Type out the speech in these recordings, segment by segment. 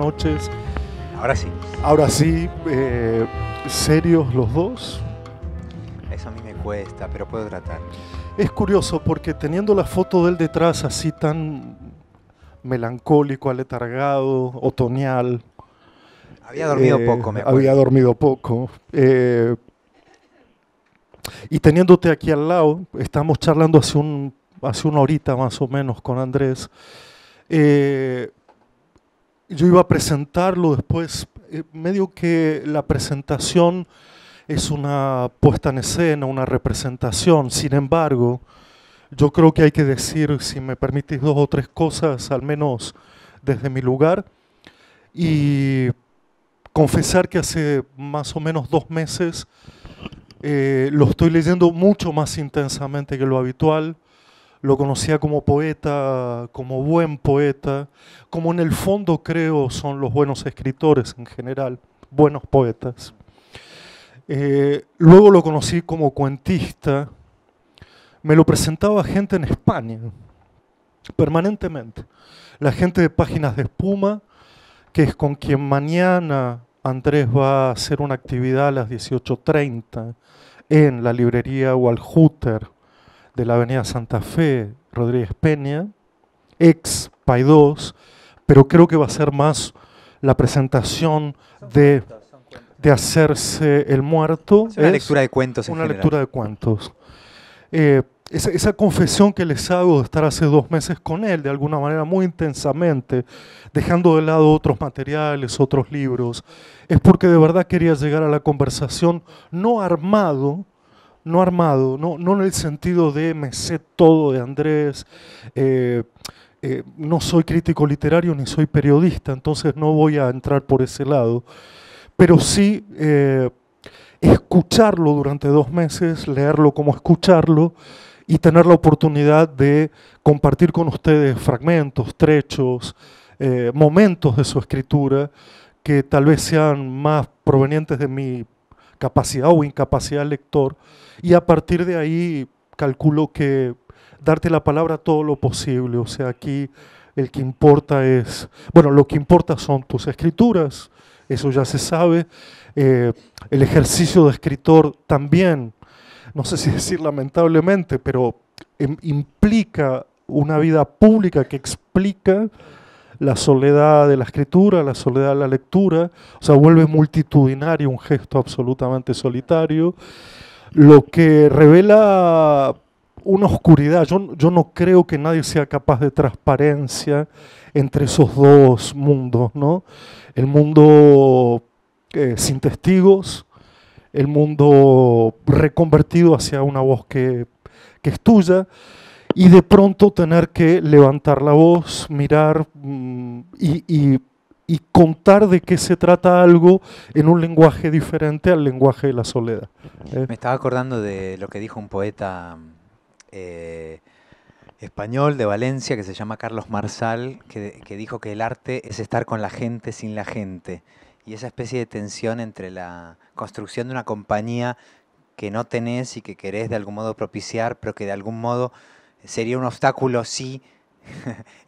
noches. Ahora sí. Ahora sí, serios los dos. Eso a mí me cuesta, pero puedo tratar. Es curioso porque teniendo la foto de él detrás así tan melancólico, aletargado, otoñal. Había dormido poco, me acuerdo. Había dormido poco. Y teniéndote aquí al lado, estamos charlando hace una horita más o menos con Andrés. Yo iba a presentarlo después, medio que la presentación es una puesta en escena, una representación. Sin embargo, yo creo que hay que decir, si me permitís, 2 o 3 cosas, al menos desde mi lugar, y confesar que hace más o menos 2 meses lo estoy leyendo mucho más intensamente que lo habitual. Lo conocía como poeta, como buen poeta, como en el fondo creo son los buenos escritores en general, buenos poetas. Luego lo conocí como cuentista. Me lo presentaba gente en España, permanentemente. La gente de Páginas de Espuma, que es con quien mañana Andrés va a hacer una actividad a las 18:30 en la librería Walhuter de la avenida Santa Fe, Rodríguez Peña, ex Paidós, pero creo que va a ser más la presentación de Hacerse el Muerto. Es una lectura de cuentos en una general. lectura de cuentos. Esa confesión que les hago de estar hace 2 meses con él, de alguna manera muy intensamente, dejando de lado otros materiales, otros libros, es porque de verdad quería llegar a la conversación no armado, no en el sentido de me sé todo de Andrés, no soy crítico literario ni soy periodista, entonces no voy a entrar por ese lado, pero sí escucharlo durante 2 meses, leerlo como escucharlo y tener la oportunidad de compartir con ustedes fragmentos, trechos, momentos de su escritura que tal vez sean más provenientes de mi capacidad o incapacidad lector, y a partir de ahí calculo que darte la palabra todo lo posible. O sea, aquí el que importa es, bueno, lo que importa son tus escrituras, eso ya se sabe. El ejercicio de escritor también, no sé si decir lamentablemente, pero implica una vida pública que explica la soledad de la escritura, la soledad de la lectura, o sea, vuelve multitudinario un gesto absolutamente solitario, lo que revela una oscuridad. Yo no creo que nadie sea capaz de transparencia entre esos dos mundos, ¿no? El mundo sin testigos, el mundo reconvertido hacia una voz que es tuya, y de pronto tener que levantar la voz, mirar y contar de qué se trata algo en un lenguaje diferente al lenguaje de la soledad. Me estaba acordando de lo que dijo un poeta español de Valencia que se llama Carlos Marsal, que dijo que el arte es estar con la gente sin la gente. Y esa especie de tensión entre la construcción de una compañía que no tenés y que querés de algún modo propiciar, pero que de algún modo sería un obstáculo si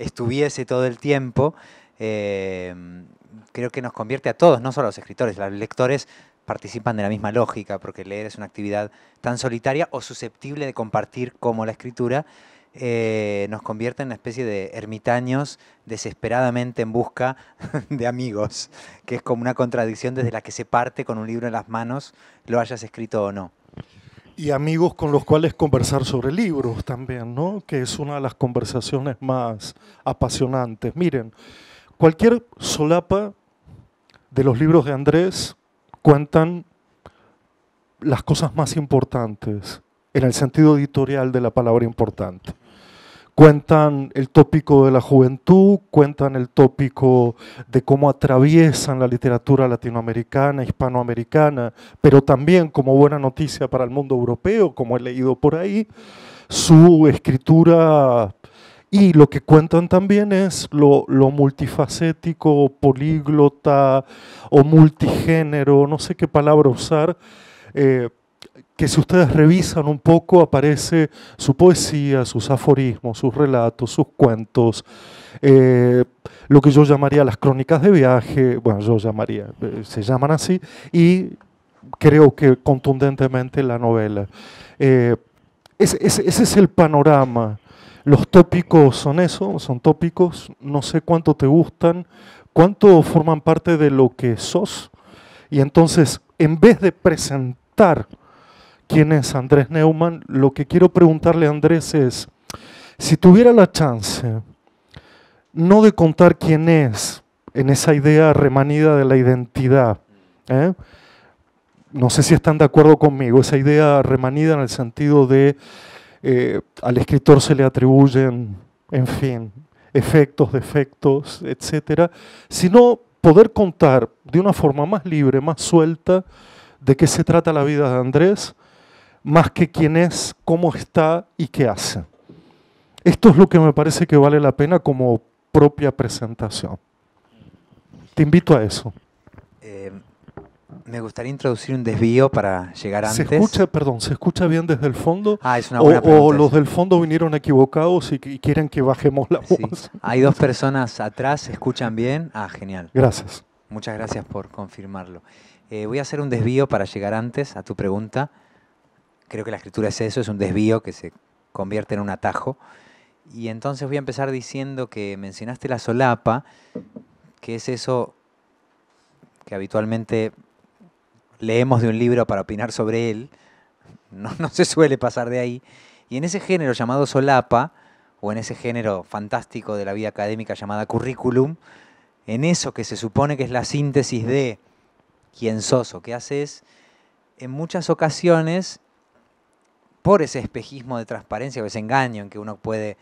estuviese todo el tiempo, creo que nos convierte a todos, no solo a los escritores, los lectores participan de la misma lógica, porque leer es una actividad tan solitaria o susceptible de compartir como la escritura, nos convierte en una especie de ermitaños desesperadamente en busca de amigos, que es como una contradicción desde la que se parte con un libro en las manos, lo hayas escrito o no. Y amigos con los cuales conversar sobre libros también, ¿no? Que es una de las conversaciones más apasionantes. Miren, cualquier solapa de los libros de Andrés cuentan las cosas más importantes, en el sentido editorial de la palabra importante. Cuentan el tópico de la juventud, cuentan el tópico de cómo atraviesan la literatura latinoamericana, hispanoamericana, pero también, como buena noticia para el mundo europeo, como he leído por ahí, su escritura. Y lo que cuentan también es lo multifacético, políglota o multigénero, no sé qué palabra usar, que si ustedes revisan un poco aparece su poesía, sus aforismos, sus relatos, sus cuentos, lo que yo llamaría las crónicas de viaje, bueno, yo llamaría, se llaman así, y creo que contundentemente la novela. Ese es el panorama. Los tópicos son eso, son tópicos, no sé cuánto te gustan, cuánto forman parte de lo que sos, y entonces, en vez de presentar quién es Andrés Neumann, lo que quiero preguntarle a Andrés es, si tuviera la chance, no de contar quién es, en esa idea remanida de la identidad, no sé si están de acuerdo conmigo, esa idea remanida en el sentido de al escritor se le atribuyen, en fin, efectos, defectos, etcétera, sino poder contar de una forma más libre, más suelta, de qué se trata la vida de Andrés, más que quién es, cómo está y qué hace. Esto es lo que me parece que vale la pena como propia presentación. Te invito a eso. Me gustaría introducir un desvío para llegar antes. ¿Se escucha bien desde el fondo? Es una buena pregunta. ¿O los del fondo vinieron equivocados y quieren que bajemos la voz? Hay dos personas atrás, ¿se escuchan bien? Genial. Gracias. Muchas gracias por confirmarlo. Voy a hacer un desvío para llegar antes a tu pregunta. Creo que la escritura es eso, es un desvío que se convierte en un atajo. Y entonces voy a empezar diciendo que mencionaste la solapa, que es eso que habitualmente leemos de un libro para opinar sobre él, no se suele pasar de ahí, y en ese género llamado solapa, o en ese género fantástico de la vida académica llamada currículum, en eso que se supone que es la síntesis de quién sos o qué haces, en muchas ocasiones, por ese espejismo de transparencia o ese engaño en que uno puede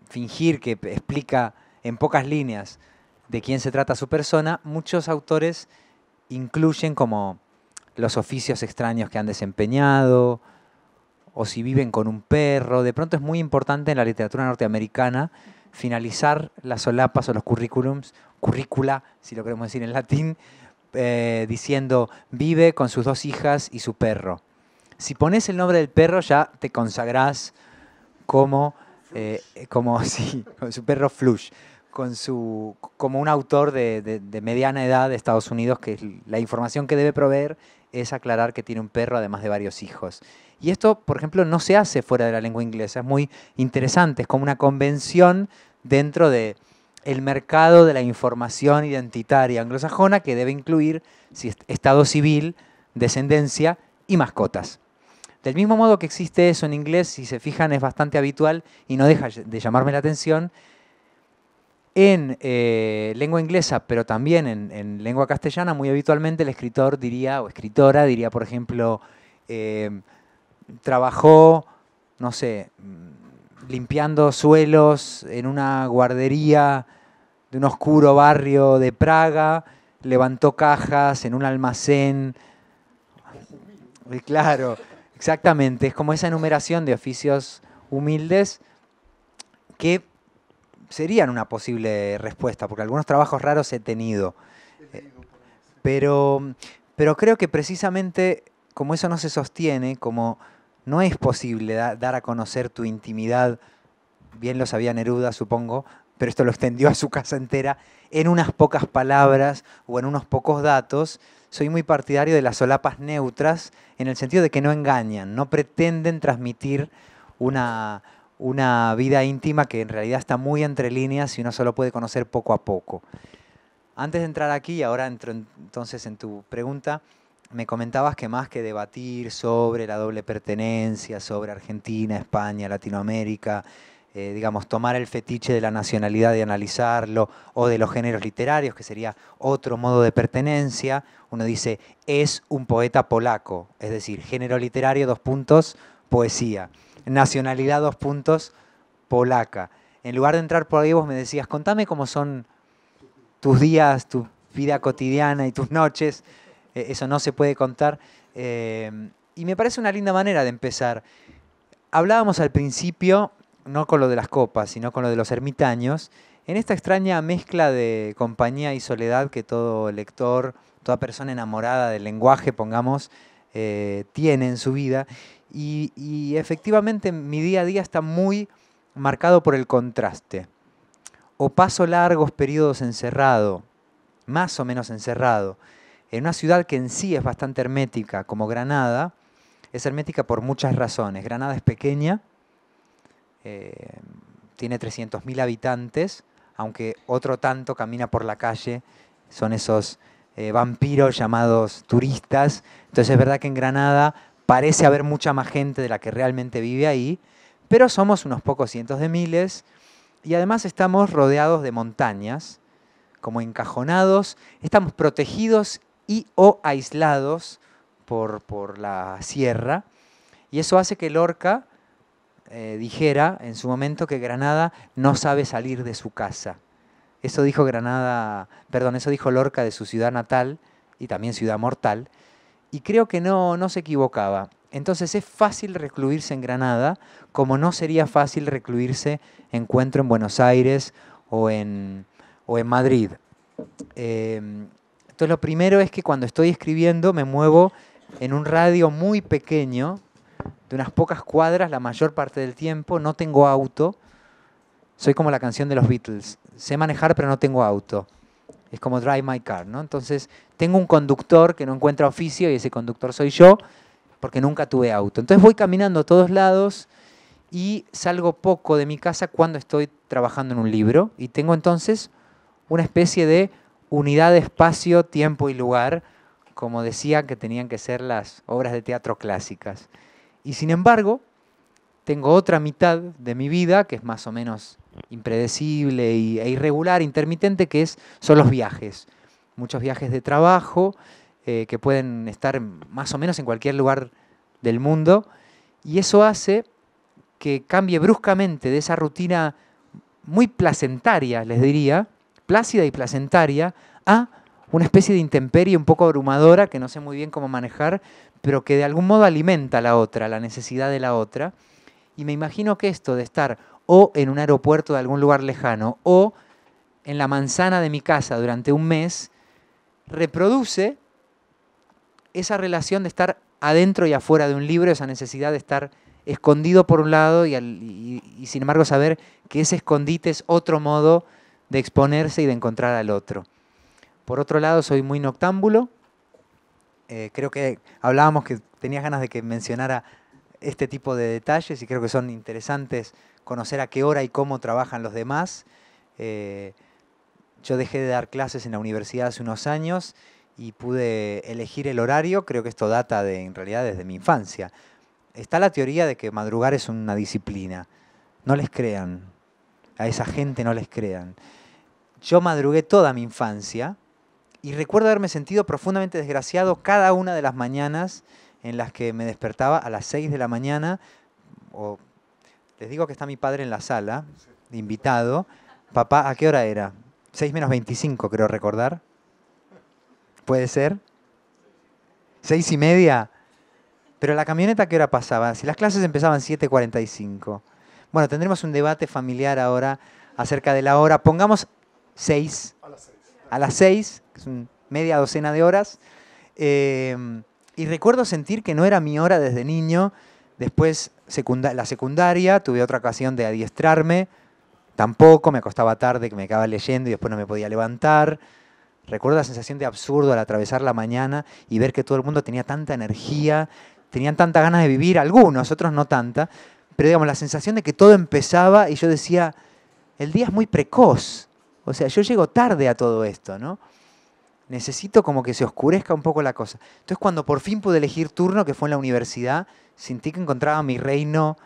fingir que explica en pocas líneas de quién se trata su persona, muchos autores incluyen como los oficios extraños que han desempeñado, o si viven con un perro. De pronto es muy importante en la literatura norteamericana finalizar las solapas o los currículums, currícula, si lo queremos decir en latín, diciendo vive con sus 2 hijas y su perro. Si pones el nombre del perro ya te consagrás como sí, con su perro Flush, como un autor de mediana edad de Estados Unidos, que la información que debe proveer es aclarar que tiene un perro además de varios hijos. Y esto, por ejemplo, no se hace fuera de la lengua inglesa, es muy interesante, es como una convención dentro del mercado de la información identitaria anglosajona que debe incluir estado civil, descendencia y mascotas. Del mismo modo que existe eso en inglés, si se fijan es bastante habitual y no deja de llamarme la atención, en lengua inglesa, pero también en lengua castellana, muy habitualmente el escritor diría, o escritora diría, por ejemplo, trabajó, no sé, limpiando suelos en una guardería de un oscuro barrio de Praga, levantó cajas en un almacén. Claro, exactamente, es como esa enumeración de oficios humildes que serían una posible respuesta, porque algunos trabajos raros he tenido. Pero creo que precisamente como eso no se sostiene, como no es posible dar a conocer tu intimidad, bien lo sabía Neruda, supongo, pero esto lo extendió a su casa entera, en unas pocas palabras o en unos pocos datos, soy muy partidario de las solapas neutras, en el sentido de que no engañan, no pretenden transmitir una vida íntima que en realidad está muy entre líneas y uno solo puede conocer poco a poco. Antes de entrar aquí, y ahora entro entonces en tu pregunta, me comentabas que más que debatir sobre la doble pertenencia, sobre Argentina, España, Latinoamérica, digamos, tomar el fetiche de la nacionalidad y analizarlo, o de los géneros literarios, que sería otro modo de pertenencia, uno dice, es un poeta polaco, es decir, género literario, 2 puntos, poesía. Nacionalidad, 2 puntos, polaca. En lugar de entrar por ahí, vos me decías, contame cómo son tus días, tu vida cotidiana y tus noches. Eso no se puede contar. Y me parece una linda manera de empezar. Hablábamos al principio, no con lo de las copas, sino con lo de los ermitaños, en esta extraña mezcla de compañía y soledad que todo lector, toda persona enamorada del lenguaje, pongamos, tiene en su vida. Y efectivamente mi día a día está muy marcado por el contraste. O paso largos periodos encerrado, más o menos encerrado, en una ciudad que en sí es bastante hermética, como Granada. Es hermética por muchas razones. Granada es pequeña, tiene 300.000 habitantes, aunque otro tanto camina por la calle, son esos vampiros llamados turistas. Entonces es verdad que en Granada parece haber mucha más gente de la que realmente vive ahí, pero somos unos pocos cientos de miles y además estamos rodeados de montañas, como encajonados, estamos protegidos y o aislados por la sierra, y eso hace que Lorca dijera en su momento que Granada no sabe salir de su casa. Eso dijo eso dijo Lorca de su ciudad natal y también ciudad mortal, y creo que no se equivocaba. Entonces es fácil recluirse en Granada, como no sería fácil recluirse, encuentro, en Buenos Aires o en Madrid. Entonces lo primero es que cuando estoy escribiendo me muevo en un radio muy pequeño, de unas pocas cuadras la mayor parte del tiempo, no tengo auto, soy como la canción de los Beatles, sé manejar pero no tengo auto, es como Drive My Car, ¿no? Entonces tengo un conductor que no encuentra oficio y ese conductor soy yo, porque nunca tuve auto. Entonces voy caminando a todos lados y salgo poco de mi casa cuando estoy trabajando en un libro y tengo entonces una especie de unidad de espacio, tiempo y lugar, como decían que tenían que ser las obras de teatro clásicas. Y sin embargo, tengo otra mitad de mi vida, que es más o menos impredecible e irregular, intermitente, son los viajes. Muchos viajes de trabajo, que pueden estar más o menos en cualquier lugar del mundo, y eso hace que cambie bruscamente de esa rutina muy placentaria, les diría, plácida y placentaria, a una especie de intemperie un poco abrumadora que no sé muy bien cómo manejar, pero que de algún modo alimenta a la otra, la necesidad de la otra. Y me imagino que esto de estar o en un aeropuerto de algún lugar lejano o en la manzana de mi casa durante un mes, reproduce esa relación de estar adentro y afuera de un libro, esa necesidad de estar escondido por un lado y sin embargo saber que ese escondite es otro modo de exponerse y de encontrar al otro. Por otro lado, soy muy noctámbulo. Creo que hablábamos que tenías ganas de que mencionara este tipo de detalles y creo que son interesantes conocer a qué hora y cómo trabajan los demás. Yo dejé de dar clases en la universidad hace unos años y pude elegir el horario. Creo que esto data en realidad desde mi infancia. Está la teoría de que madrugar es una disciplina. No les crean. A esa gente no les crean. Yo madrugué toda mi infancia y recuerdo haberme sentido profundamente desgraciado cada una de las mañanas en las que me despertaba a las 6 de la mañana. Les digo que está mi padre en la sala, de invitado. Papá, ¿a qué hora era? 6 menos 25, creo recordar. ¿Puede ser? 6:30. Pero la camioneta, ¿a qué hora pasaba? Si las clases empezaban 7:45. Bueno, tendremos un debate familiar ahora acerca de la hora. Pongamos 6. A las 6, que es media docena de horas. Y recuerdo sentir que no era mi hora desde niño. Después, la secundaria, tuve otra ocasión de adiestrarme. Tampoco, me acostaba tarde, que me quedaba leyendo y después no me podía levantar. Recuerdo la sensación de absurdo al atravesar la mañana y ver que todo el mundo tenía tanta energía, tenían tanta ganas de vivir, algunos, otros no tanta, pero digamos, la sensación de que todo empezaba y yo decía, el día es muy precoz, o sea, yo llego tarde a todo esto, ¿no? Necesito como que se oscurezca un poco la cosa. Entonces cuando por fin pude elegir turno, que fue en la universidad, sentí que encontraba mi reino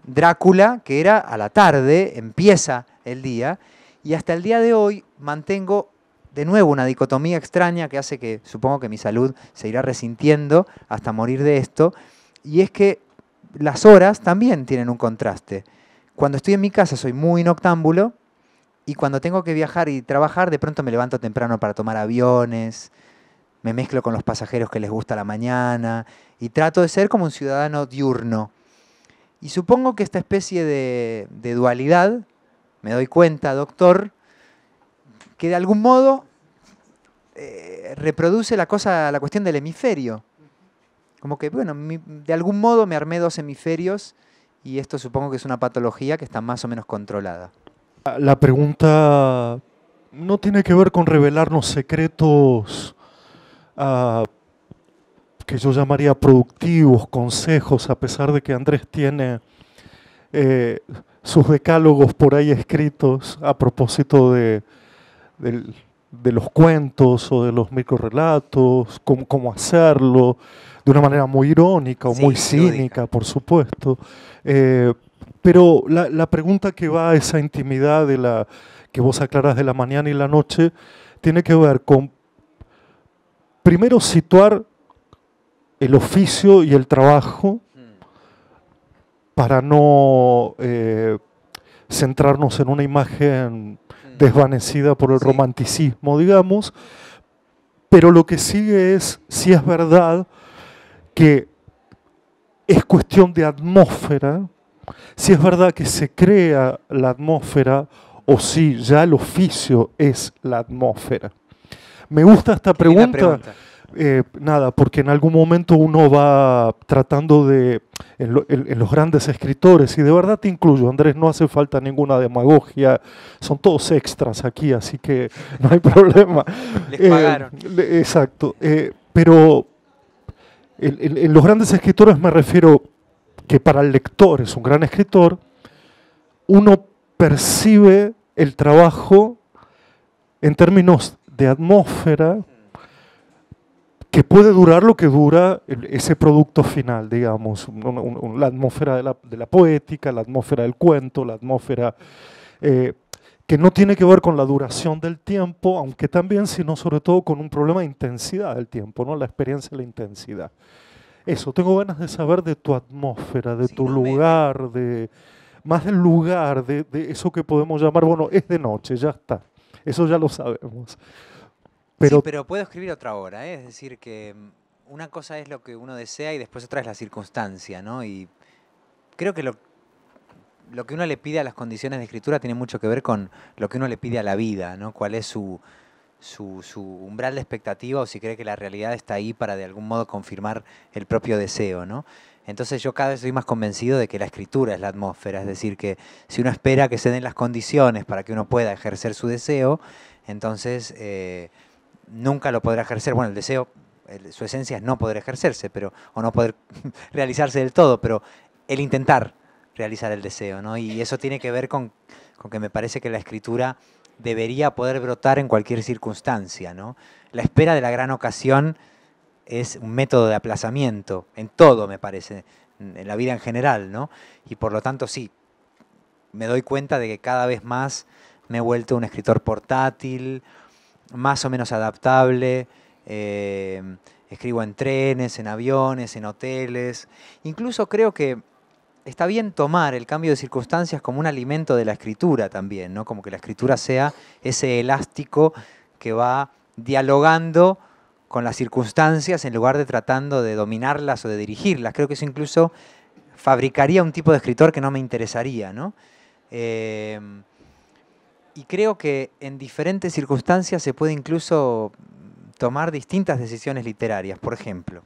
Drácula, que era a la tarde, empieza el día, y hasta el día de hoy mantengo de nuevo una dicotomía extraña que hace que supongo que mi salud se irá resintiendo hasta morir de esto, y es que las horas también tienen un contraste. Cuando estoy en mi casa soy muy noctámbulo, y cuando tengo que viajar y trabajar, de pronto me levanto temprano para tomar aviones, me mezclo con los pasajeros que les gusta la mañana, y trato de ser como un ciudadano diurno. Y supongo que esta especie de dualidad, me doy cuenta, doctor, que de algún modo reproduce la cuestión del hemisferio. Como que, bueno, de algún modo me armé dos hemisferios y esto supongo que es una patología que está más o menos controlada. La pregunta no tiene que ver con revelarnos secretos ah, que yo llamaría productivos, consejos, a pesar de que Andrés tiene eh, sus decálogos por ahí escritos a propósito de los cuentos o de los microrelatos, cómo hacerlo, de una manera muy irónica o Sí, muy lúdica. cínica, por supuesto. Eh, pero la pregunta que va a esa intimidad de la que vos aclarás de la mañana y la noche tiene que ver con, primero, situar el oficio y el trabajo para no centrarnos en una imagen desvanecida por el Sí. romanticismo, digamos, pero lo que sigue es si es verdad que es cuestión de atmósfera, si es verdad que se crea la atmósfera o si ya el oficio es la atmósfera. Me gusta esta Qué linda pregunta. Nada, porque en algún momento uno va tratando de, en los grandes escritores, y de verdad te incluyo, Andrés, no hace falta ninguna demagogia, son todos extras aquí, así que no hay problema. Les pagaron. Exacto, pero en los grandes escritores me refiero que para el lector es un gran escritor, uno percibe el trabajo en términos de atmósfera, que puede durar lo que dura ese producto final, digamos, la atmósfera de la poética, la atmósfera del cuento, la atmósfera que no tiene que ver con la duración del tiempo, aunque también, sino sobre todo con un problema de intensidad del tiempo, ¿no? La experiencia de la intensidad. Eso, tengo ganas de saber de tu atmósfera, de Sí, tu no, lugar, más del lugar, de eso que podemos llamar, bueno, es de noche, ya está, eso ya lo sabemos. Sí, Pero pero puedo escribir otra obra, ¿eh? Es decir, que una cosa es lo que uno desea y después otra es la circunstancia, ¿no? Y creo que lo que uno le pide a las condiciones de escritura tiene mucho que ver con lo que uno le pide a la vida, ¿no? Cuál es su umbral de expectativa o si cree que la realidad está ahí para de algún modo confirmar el propio deseo, ¿no? Entonces yo cada vez estoy más convencido de que la escritura es la atmósfera, es decir, que si uno espera que se den las condiciones para que uno pueda ejercer su deseo, entonces nunca lo podrá ejercer. Bueno, el deseo, su esencia es no poder ejercerse, o no poder realizarse del todo, pero el intentar realizar el deseo, ¿no? Y eso tiene que ver con que me parece que la escritura debería poder brotar en cualquier circunstancia, ¿no? La espera de la gran ocasión es un método de aplazamiento, en todo me parece, en la vida en general, ¿no? Y por lo tanto sí, me doy cuenta de que cada vez más me he vuelto un escritor portátil, más o menos adaptable, escribo en trenes, en aviones, en hoteles, incluso creo que está bien tomar el cambio de circunstancias como un alimento de la escritura también, ¿no? Como que la escritura sea ese elástico que va dialogando con las circunstancias en lugar de tratando de dominarlas o de dirigirlas. Creo que eso incluso fabricaría un tipo de escritor que no me interesaría, ¿no? Y creo que en diferentes circunstancias se puede incluso tomar distintas decisiones literarias. Por ejemplo,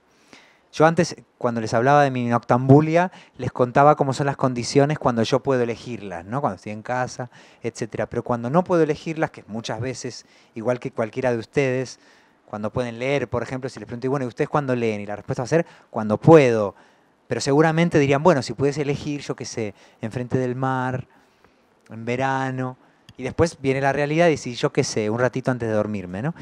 yo antes, cuando les hablaba de mi noctambulia, les contaba cómo son las condiciones cuando yo puedo elegirlas, ¿no? Cuando estoy en casa, etcétera. Pero cuando no puedo elegirlas, que muchas veces, igual que cualquiera de ustedes, cuando pueden leer, por ejemplo, si les pregunto, y bueno, ¿y ustedes cuándo leen? Y la respuesta va a ser, cuando puedo. Pero seguramente dirían, bueno, si pudiese elegir, yo qué sé, enfrente del mar, en verano. Y después viene la realidad y si yo qué sé, un ratito antes de dormirme, ¿no?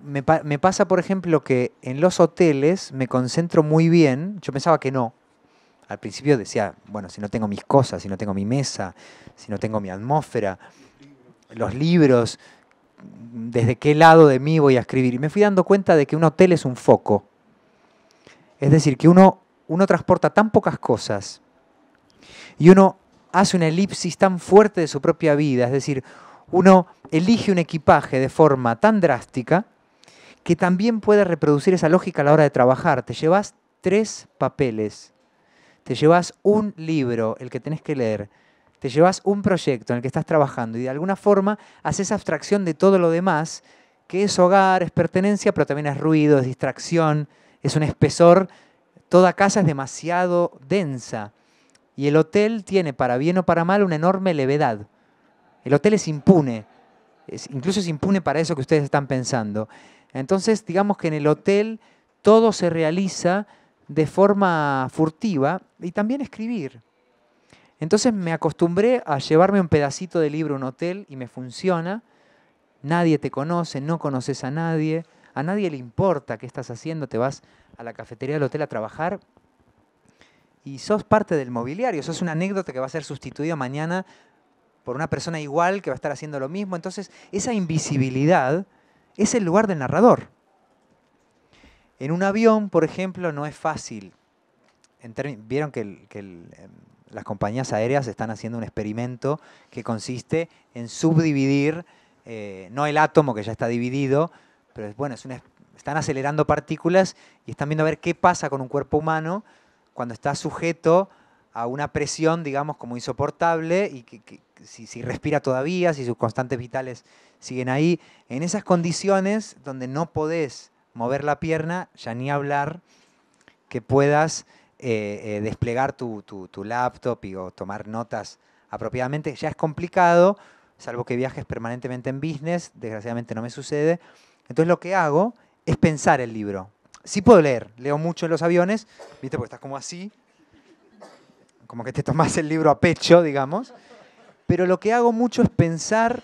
Me pasa, por ejemplo, que en los hoteles me concentro muy bien. Yo pensaba que no. Al principio decía, bueno, si no tengo mis cosas, si no tengo mi mesa, si no tengo mi atmósfera, los libros, ¿desde qué lado de mí voy a escribir? Y me fui dando cuenta de que un hotel es un foco. Es decir, que uno transporta tan pocas cosas y uno hace una elipsis tan fuerte de su propia vida. Es decir, uno elige un equipaje de forma tan drástica que también puede reproducir esa lógica a la hora de trabajar. Te llevas 3 papeles, te llevas un libro, el que tenés que leer, te llevas un proyecto en el que estás trabajando y de alguna forma haces abstracción de todo lo demás, que es hogar, es pertenencia, pero también es ruido, es distracción, es un espesor, toda casa es demasiado densa. Y el hotel tiene, para bien o para mal, una enorme levedad. El hotel es impune, incluso es impune para eso que ustedes están pensando. Entonces, digamos que en el hotel todo se realiza de forma furtiva y también escribir. Entonces me acostumbré a llevarme un pedacito de libro a un hotel y me funciona. Nadie te conoce, no conoces a nadie le importa qué estás haciendo, te vas a la cafetería del hotel a trabajar y sos parte del mobiliario, sos una anécdota que va a ser sustituida mañana por una persona igual que va a estar haciendo lo mismo. Entonces, esa invisibilidad es el lugar del narrador. En un avión, por ejemplo, no es fácil. Vieron que las compañías aéreas están haciendo un experimento que consiste en subdividir, no el átomo que ya está dividido, pero bueno, están acelerando partículas y están viendo a ver qué pasa con un cuerpo humano cuando está sujeto a una presión, digamos, como insoportable y si respira todavía, si sus constantes vitales siguen ahí. En esas condiciones donde no podés mover la pierna, ya ni hablar que puedas desplegar tu laptop o tomar notas apropiadamente, ya es complicado, salvo que viajes permanentemente en business, desgraciadamente no me sucede. Entonces lo que hago es pensar el libro. Sí puedo leer, leo mucho en los aviones, ¿viste? Porque estás como así, como que te tomás el libro a pecho, digamos. Pero lo que hago mucho es pensar.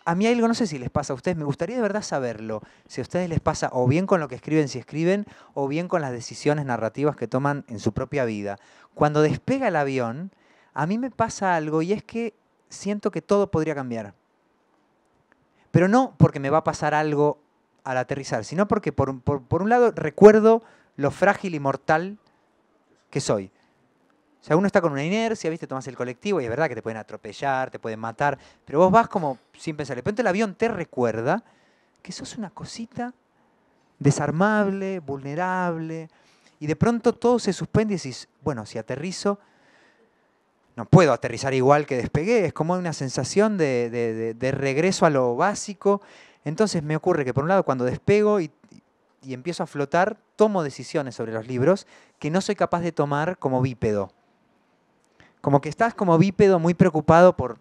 A mí algo, no sé si les pasa a ustedes, me gustaría de verdad saberlo, si a ustedes les pasa o bien con lo que escriben si escriben, o bien con las decisiones narrativas que toman en su propia vida. Cuando despega el avión, a mí me pasa algo y es que siento que todo podría cambiar. Pero no porque me va a pasar algo al aterrizar, sino porque por un lado recuerdo lo frágil y mortal que soy. O sea, uno está con una inercia, ¿viste? Tomás el colectivo y es verdad que te pueden atropellar, te pueden matar, pero vos vas como sin pensar. De repente el avión te recuerda que sos una cosita desarmable, vulnerable, y de pronto todo se suspende y decís, bueno, si aterrizo, no puedo aterrizar igual que despegué, es como una sensación de regreso a lo básico. Entonces me ocurre que por un lado cuando despego y empiezo a flotar, tomo decisiones sobre los libros que no soy capaz de tomar como bípedo. Como que estás como bípedo muy preocupado por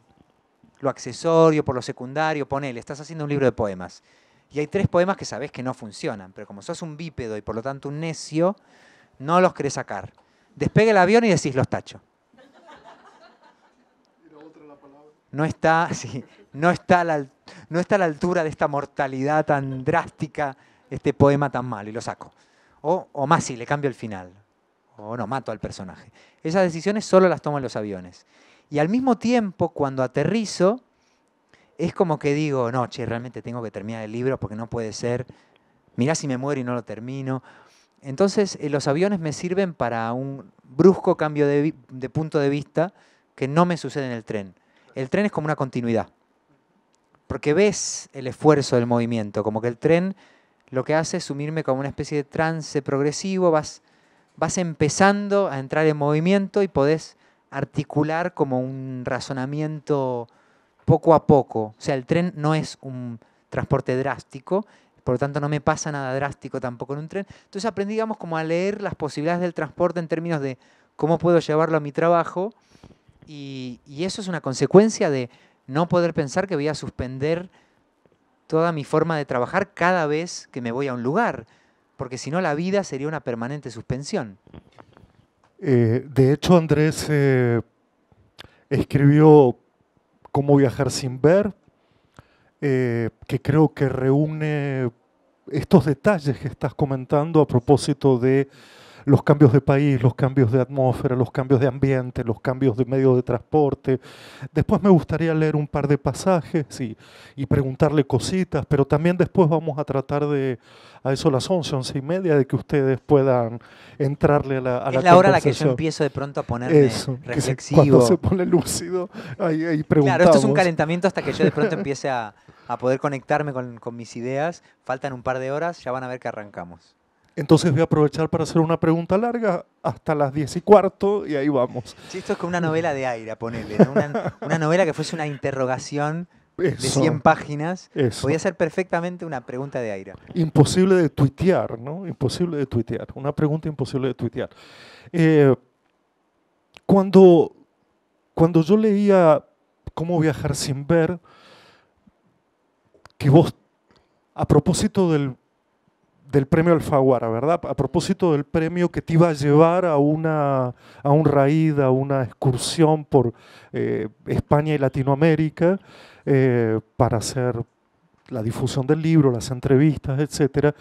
lo accesorio, por lo secundario. Ponele, estás haciendo un libro de poemas. Y hay 3 poemas que sabés que no funcionan. Pero como sos un bípedo y por lo tanto un necio, no los querés sacar. Despega el avión y decís, los tacho. No está, sí, no está a la altura de esta mortalidad tan drástica, este poema tan malo, y lo saco. O más si le cambio el final. O no, mato al personaje. Esas decisiones solo las tomo en los aviones. Y al mismo tiempo, cuando aterrizo, es como que digo, no, che, realmente tengo que terminar el libro porque no puede ser. Mirá si me muero y no lo termino. Entonces, los aviones me sirven para un brusco cambio de punto de vista que no me sucede en el tren. El tren es como una continuidad. Porque ves el esfuerzo del movimiento, como que el tren lo que hace es sumirme como una especie de trance progresivo, vas empezando a entrar en movimiento y podés articular como un razonamiento poco a poco. O sea, el tren no es un transporte drástico, por lo tanto no me pasa nada drástico tampoco en un tren. Entonces aprendí, digamos, como a leer las posibilidades del transporte en términos de cómo puedo llevarlo a mi trabajo y eso es una consecuencia de no poder pensar que voy a suspender toda mi forma de trabajar cada vez que me voy a un lugar, porque si no la vida sería una permanente suspensión. De hecho, Andrés escribió Cómo viajar sin ver, que creo que reúne estos detalles que estás comentando a propósito de los cambios de país, los cambios de atmósfera, los cambios de ambiente, los cambios de medio de transporte. Después me gustaría leer un par de pasajes y preguntarle cositas, pero también después vamos a tratar de, a eso las 11:30, de que ustedes puedan entrarle a la conversación. Es la hora a la que yo empiezo de pronto a ponerme reflexivo. Cuando se pone lúcido, ahí preguntamos. Claro, esto es un calentamiento hasta que yo de pronto empiece a poder conectarme con mis ideas. Faltan un par de horas, ya van a ver que arrancamos. Entonces voy a aprovechar para hacer una pregunta larga hasta las 10:15 y ahí vamos. Sí, esto es como una novela de aire, ponele, ¿no? Una novela que fuese una interrogación de Eso, 100 páginas, eso. podía ser perfectamente una pregunta de Aira. Imposible de tuitear, ¿no? Imposible de tuitear. Una pregunta imposible de tuitear. Eh, cuando, cuando yo leía Cómo viajar sin ver, que vos, a propósito del premio Alfaguara, ¿verdad? A propósito del premio que te iba a llevar a un raid, a una excursión por España y Latinoamérica para hacer la difusión del libro, las entrevistas, etcétera,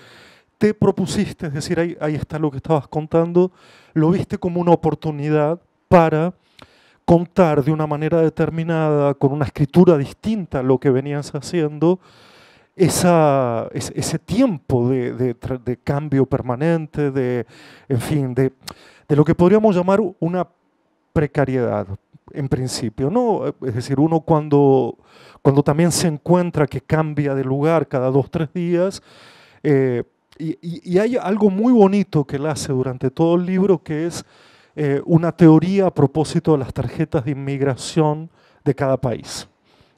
te propusiste, es decir, ahí está lo que estabas contando, lo viste como una oportunidad para contar de una manera determinada, con una escritura distinta a lo que venías haciendo, ese tiempo de cambio permanente, en fin, de lo que podríamos llamar una precariedad, en principio, ¿no? Es decir, uno cuando también se encuentra que cambia de lugar cada 2 o 3 días, y hay algo muy bonito que él hace durante todo el libro, que es una teoría a propósito de las tarjetas de inmigración de cada país.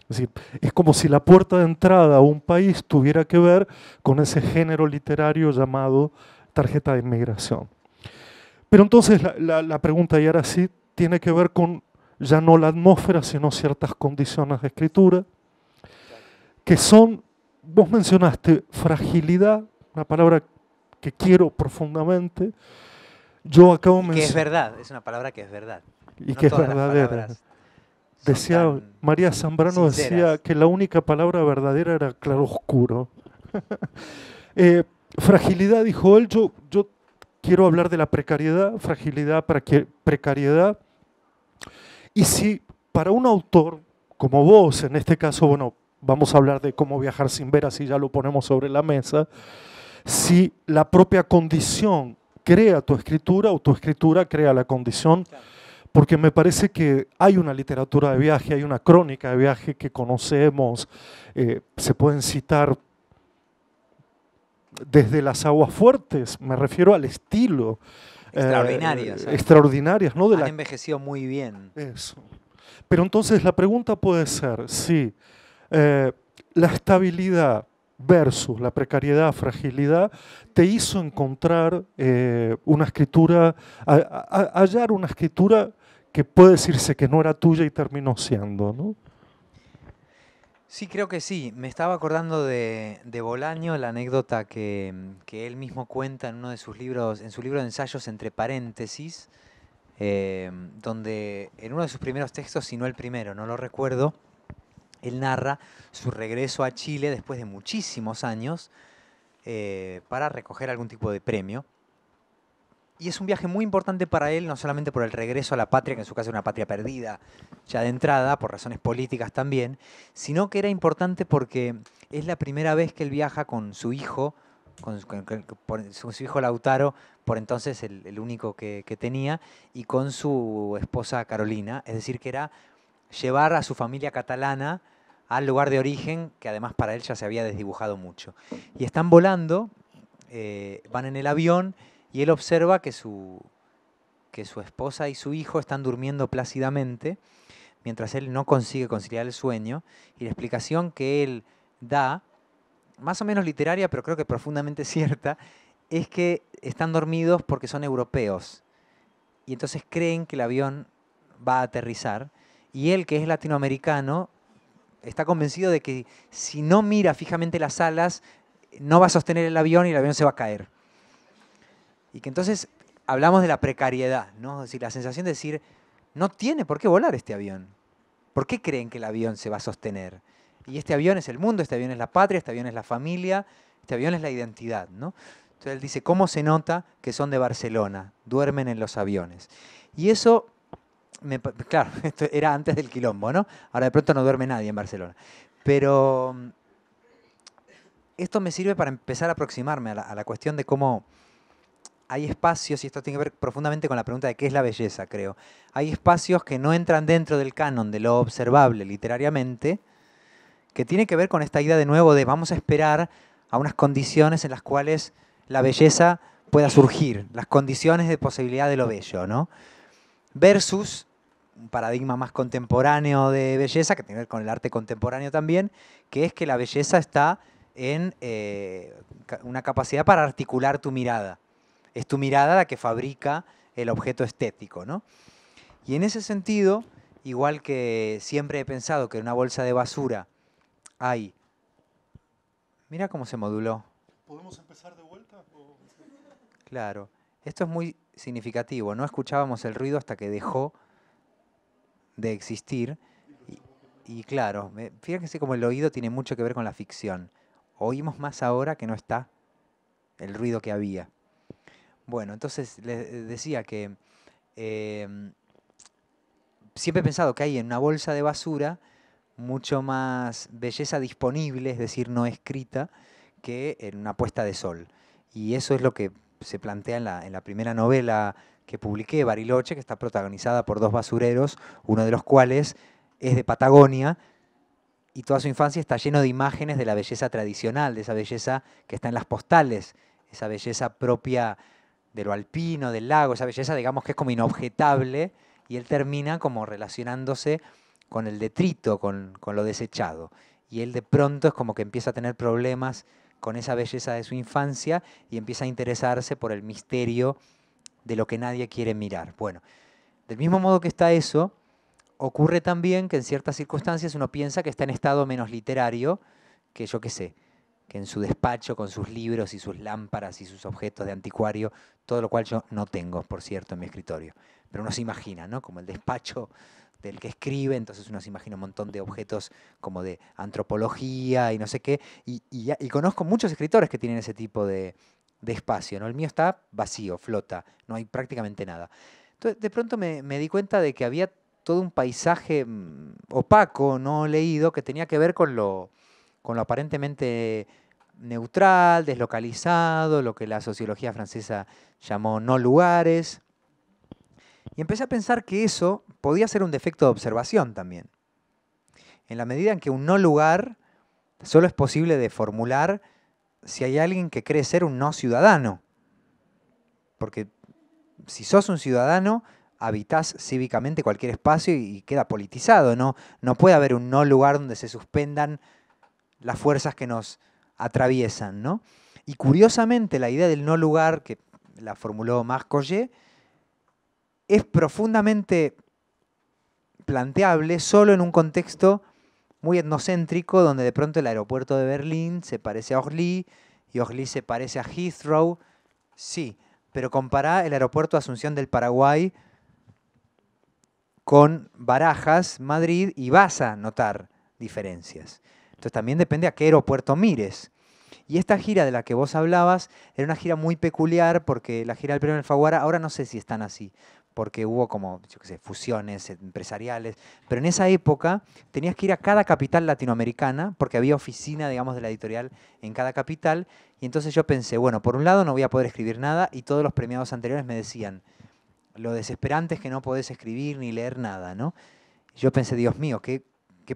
Es decir, es como si la puerta de entrada a un país tuviera que ver con ese género literario llamado tarjeta de inmigración. Pero entonces la pregunta, y ahora sí, tiene que ver con ya no la atmósfera, sino ciertas condiciones de escritura, que son, vos mencionaste, fragilidad, una palabra que quiero profundamente. Yo acabo Que es verdad, es una palabra que es verdad. y No que es todas las verdadera. palabras Decía, son tan María Zambrano decía sinceras. que la única palabra verdadera era claroscuro. Fragilidad, dijo él, yo quiero hablar de la precariedad, fragilidad, precariedad. Y si para un autor como vos, en este caso, bueno, vamos a hablar de Cómo viajar sin ver, así ya lo ponemos sobre la mesa, si la propia condición crea tu escritura o tu escritura crea la condición, porque me parece que hay una literatura de viaje, hay una crónica de viaje que conocemos, se pueden citar desde las aguas fuertes, me refiero al estilo. Extraordinarias. Extraordinarias, ¿no? Han envejecido muy bien. Eso. Pero entonces la pregunta puede ser, si la estabilidad versus la precariedad, fragilidad, te hizo encontrar una escritura, hallar una escritura que puede decirse que no era tuya y terminó siendo, ¿no? Sí, creo que sí. Me estaba acordando de Bolaño, la anécdota que él mismo cuenta en uno de sus libros, en su libro de ensayos entre paréntesis, donde en uno de sus primeros textos, si no el primero, no lo recuerdo, él narra su regreso a Chile después de muchísimos años para recoger algún tipo de premio. Y es un viaje muy importante para él, no solamente por el regreso a la patria, que en su caso es una patria perdida ya de entrada, por razones políticas también, sino que era importante porque es la primera vez que él viaja con su hijo, con su hijo Lautaro, por entonces el único que tenía, y con su esposa Carolina. Es decir, que era llevar a su familia catalana al lugar de origen, que además para él ya se había desdibujado mucho. Y están volando, van en el avión, y él observa que su esposa y su hijo están durmiendo plácidamente, mientras él no consigue conciliar el sueño, y la explicación que él da, más o menos literaria, pero creo que profundamente cierta, es que están dormidos porque son europeos, y entonces creen que el avión va a aterrizar, y él, que es latinoamericano, está convencido de que si no mira fijamente las alas, no va a sostener el avión y el avión se va a caer. Y que entonces hablamos de la precariedad, ¿no? Es decir, la sensación de decir, no tiene por qué volar este avión. ¿Por qué creen que el avión se va a sostener? Y este avión es el mundo, este avión es la patria, este avión es la familia, este avión es la identidad, ¿no? Entonces él dice, ¿cómo se nota que son de Barcelona? Duermen en los aviones. Y eso, claro, esto era antes del quilombo, ¿no? Ahora de pronto no duerme nadie en Barcelona. Pero esto me sirve para empezar a aproximarme a la cuestión de cómo hay espacios, y esto tiene que ver profundamente con la pregunta de qué es la belleza, creo. Hay espacios que no entran dentro del canon de lo observable literariamente, que tiene que ver con esta idea de nuevo de vamos a esperar a unas condiciones en las cuales la belleza pueda surgir, las condiciones de posibilidad de lo bello, ¿no? Versus un paradigma más contemporáneo de belleza, que tiene que ver con el arte contemporáneo también, que es que la belleza está en una capacidad para articular tu mirada. Es tu mirada la que fabrica el objeto estético, ¿no? Y en ese sentido, igual que siempre he pensado que en una bolsa de basura hay... Mira cómo se moduló. ¿Podemos empezar de vuelta? Claro. Esto es muy significativo. No escuchábamos el ruido hasta que dejó de existir. Y claro, fíjense cómo el oído tiene mucho que ver con la ficción. Oímos más ahora que no está el ruido que había. Bueno, entonces les decía que siempre he pensado que hay en una bolsa de basura mucho más belleza disponible, es decir, no escrita, que en una puesta de sol. Y eso es lo que se plantea en la primera novela que publiqué, Bariloche, que está protagonizada por dos basureros, uno de los cuales es de Patagonia, y toda su infancia está lleno de imágenes de la belleza tradicional, de esa belleza que está en las postales, esa belleza propia de lo alpino, del lago, esa belleza, digamos, que es como inobjetable, y él termina como relacionándose con el detrito, con lo desechado. Y él de pronto es como que empieza a tener problemas con esa belleza de su infancia y empieza a interesarse por el misterio de lo que nadie quiere mirar. Bueno, del mismo modo que está eso, ocurre también que en ciertas circunstancias uno piensa que está en estado menos literario que yo qué sé, que en su despacho con sus libros y sus lámparas y sus objetos de anticuario, todo lo cual yo no tengo, por cierto, en mi escritorio. Pero uno se imagina, ¿no? Como el despacho del que escribe, entonces uno se imagina un montón de objetos como de antropología y no sé qué, y conozco muchos escritores que tienen ese tipo de espacio, ¿no? El mío está vacío, flota, no hay prácticamente nada. Entonces, de pronto me di cuenta de que había todo un paisaje opaco, no leído, que tenía que ver con lo aparentemente neutral, deslocalizado, lo que la sociología francesa llamó no lugares. Y empecé a pensar que eso podía ser un defecto de observación también. En la medida en que un no lugar solo es posible de formular si hay alguien que cree ser un no ciudadano. Porque si sos un ciudadano, habitás cívicamente cualquier espacio y queda politizado. No puede haber un no lugar donde se suspendan las fuerzas que nos atraviesan, ¿no? Y curiosamente la idea del no lugar, que la formuló Marc Collet, es profundamente planteable solo en un contexto muy etnocéntrico, donde de pronto el aeropuerto de Berlín se parece a Orly y Orly se parece a Heathrow. Sí, pero compará el aeropuerto de Asunción del Paraguay con Barajas, Madrid, y vas a notar diferencias. Entonces también depende a qué aeropuerto mires. Y esta gira de la que vos hablabas era una gira muy peculiar porque la gira del Premio Alfaguara, ahora no sé si están así, porque hubo como, yo qué sé, fusiones empresariales, pero en esa época tenías que ir a cada capital latinoamericana porque había oficina, digamos, de la editorial en cada capital, y entonces yo pensé, bueno, por un lado no voy a poder escribir nada, y todos los premiados anteriores me decían, lo desesperante es que no podés escribir ni leer nada, ¿no? Y yo pensé, Dios mío, qué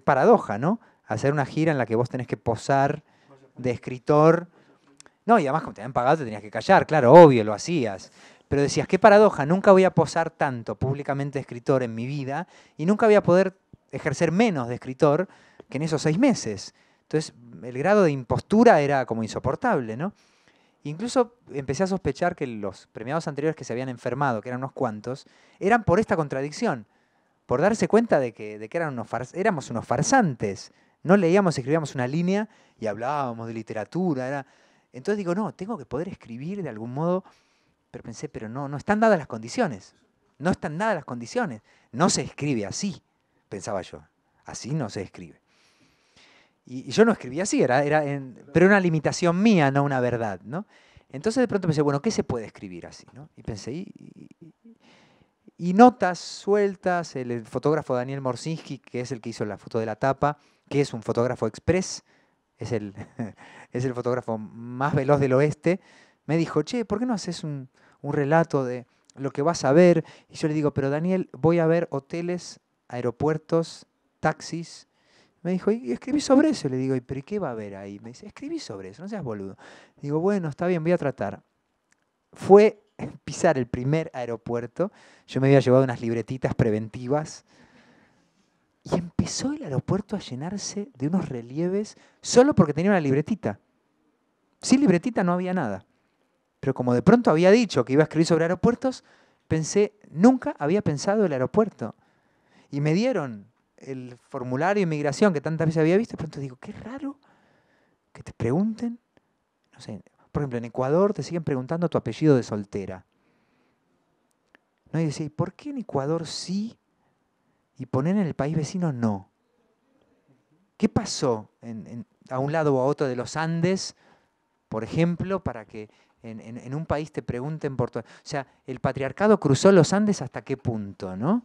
paradoja, ¿no? Hacer una gira en la que vos tenés que posar de escritor. No, y además como te habían pagado te tenías que callar, claro, obvio, lo hacías. Pero decías, qué paradoja, nunca voy a posar tanto públicamente de escritor en mi vida y nunca voy a poder ejercer menos de escritor que en esos 6 meses. Entonces, el grado de impostura era como insoportable, ¿no? Incluso empecé a sospechar que los premiados anteriores que se habían enfermado, que eran unos cuantos, eran por esta contradicción, por darse cuenta de que éramos unos farsantes. No leíamos, escribíamos una línea y hablábamos de literatura. Entonces digo, no, tengo que poder escribir de algún modo, pero pensé, pero no están dadas las condiciones. No están dadas las condiciones. No se escribe así, pensaba yo. Así no se escribe. Y yo no escribía así, pero era una limitación mía, no una verdad, ¿no? Entonces de pronto pensé, bueno, ¿qué se puede escribir así, ¿no? Y pensé, y notas sueltas, el fotógrafo Daniel Morsinski, que es el que hizo la foto de la tapa, que es un fotógrafo express, es el, es el fotógrafo más veloz del oeste, me dijo, che, ¿por qué no haces un relato de lo que vas a ver? Y yo le digo, pero Daniel, voy a ver hoteles, aeropuertos, taxis. Me dijo, y escribí sobre eso. Le digo, ¿pero qué va a haber ahí? Me dice, escribí sobre eso, no seas boludo. Digo, bueno, está bien, voy a tratar. Fue pisar el primer aeropuerto. Yo me había llevado unas libretitas preventivas y empezó el aeropuerto a llenarse de unos relieves solo porque tenía una libretita. Sin libretita no había nada. Pero como de pronto había dicho que iba a escribir sobre aeropuertos, pensé, nunca había pensado el aeropuerto. Y me dieron el formulario de inmigración que tantas veces había visto, y de pronto digo, qué raro que te pregunten, no sé, por ejemplo, en Ecuador te siguen preguntando tu apellido de soltera. ¿No? Y decía, ¿y por qué en Ecuador sí y poner en el país vecino no? ¿Qué pasó a un lado o a otro de los Andes, por ejemplo, para que en un país te pregunten por tu... O sea, el patriarcado cruzó los Andes hasta qué punto, ¿no?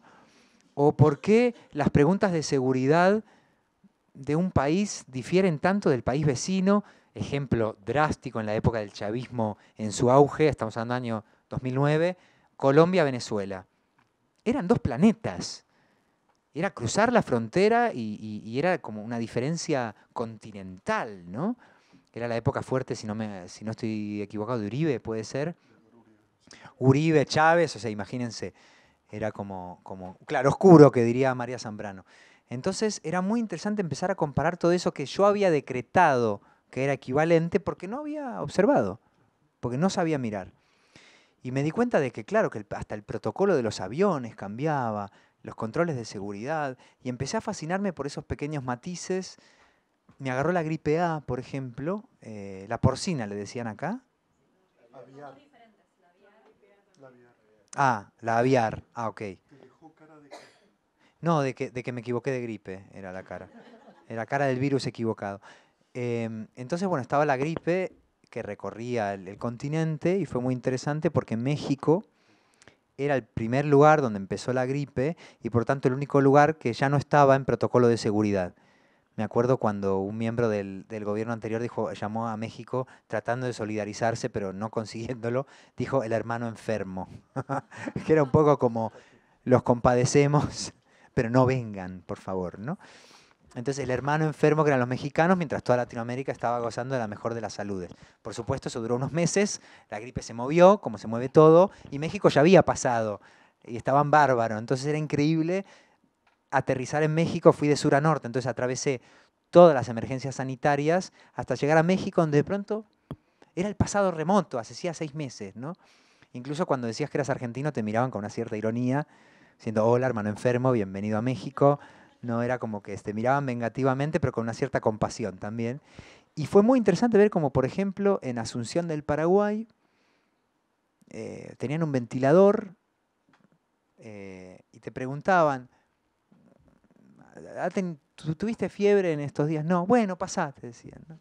O por qué las preguntas de seguridad de un país difieren tanto del país vecino. Ejemplo drástico en la época del chavismo en su auge, estamos hablando del año 2009, Colombia-Venezuela. Eran dos planetas. Era cruzar la frontera y era como una diferencia continental, ¿no? Era la época fuerte, si no estoy equivocado, de Uribe, puede ser. Uribe, Chávez, o sea, imagínense, era como claroscuro, que diría María Zambrano. Entonces era muy interesante empezar a comparar todo eso que yo había decretado que era equivalente porque no había observado, porque no sabía mirar. Y me di cuenta de que, claro, que hasta el protocolo de los aviones cambiaba, los controles de seguridad, y empecé a fascinarme por esos pequeños matices. Me agarró la gripe A, por ejemplo, la porcina, le decían acá. Aviar. Ah, la aviar. Ah, ok. ¿Te dejó cara de qué? No, de que me equivoqué de gripe, era la cara. Era la cara del virus equivocado. Entonces, bueno, estaba la gripe que recorría el continente y fue muy interesante porque México era el primer lugar donde empezó la gripe y por tanto el único lugar que ya no estaba en protocolo de seguridad. Me acuerdo cuando un miembro del gobierno anterior llamó a México tratando de solidarizarse, pero no consiguiéndolo, dijo el hermano enfermo, que era un poco como los compadecemos, pero no vengan, por favor, ¿no? Entonces el hermano enfermo, que eran los mexicanos, mientras toda Latinoamérica estaba gozando de la mejor de las saludes. Por supuesto, eso duró unos meses, la gripe se movió, como se mueve todo, y México ya había pasado, y estaban bárbaros. Entonces era increíble aterrizar en México, fui de sur a norte, entonces atravesé todas las emergencias sanitarias hasta llegar a México, donde de pronto era el pasado remoto, hacía 6 meses, ¿no? Incluso cuando decías que eras argentino te miraban con una cierta ironía, diciendo, hola, hermano enfermo, bienvenido a México. No era como que te miraban vengativamente, pero con una cierta compasión también. Y fue muy interesante ver como, por ejemplo, en Asunción del Paraguay, tenían un ventilador y te preguntaban, ¿tuviste fiebre en estos días? No, bueno, pasá, te decían, ¿no?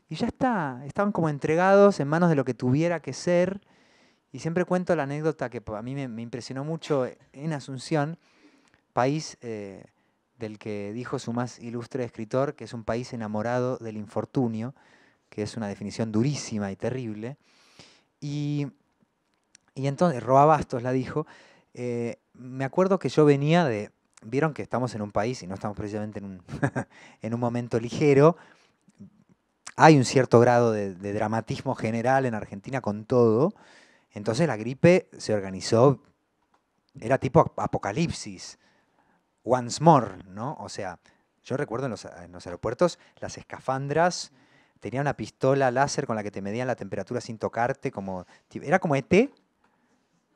Y ya está, estaban como entregados en manos de lo que tuviera que ser. Y siempre cuento la anécdota que a mí me impresionó mucho en Asunción, país del que dijo su más ilustre escritor, que es un país enamorado del infortunio, que es una definición durísima y terrible. Y entonces, Roa Bastos la dijo, me acuerdo que yo venía vieron que estamos en un país y no estamos precisamente en un momento ligero, hay un cierto grado de dramatismo general en Argentina con todo, entonces la gripe se organizó, era tipo apocalipsis, once more, ¿no? O sea, yo recuerdo en los aeropuertos las escafandras, tenía una pistola láser con la que te medían la temperatura sin tocarte, era como ET,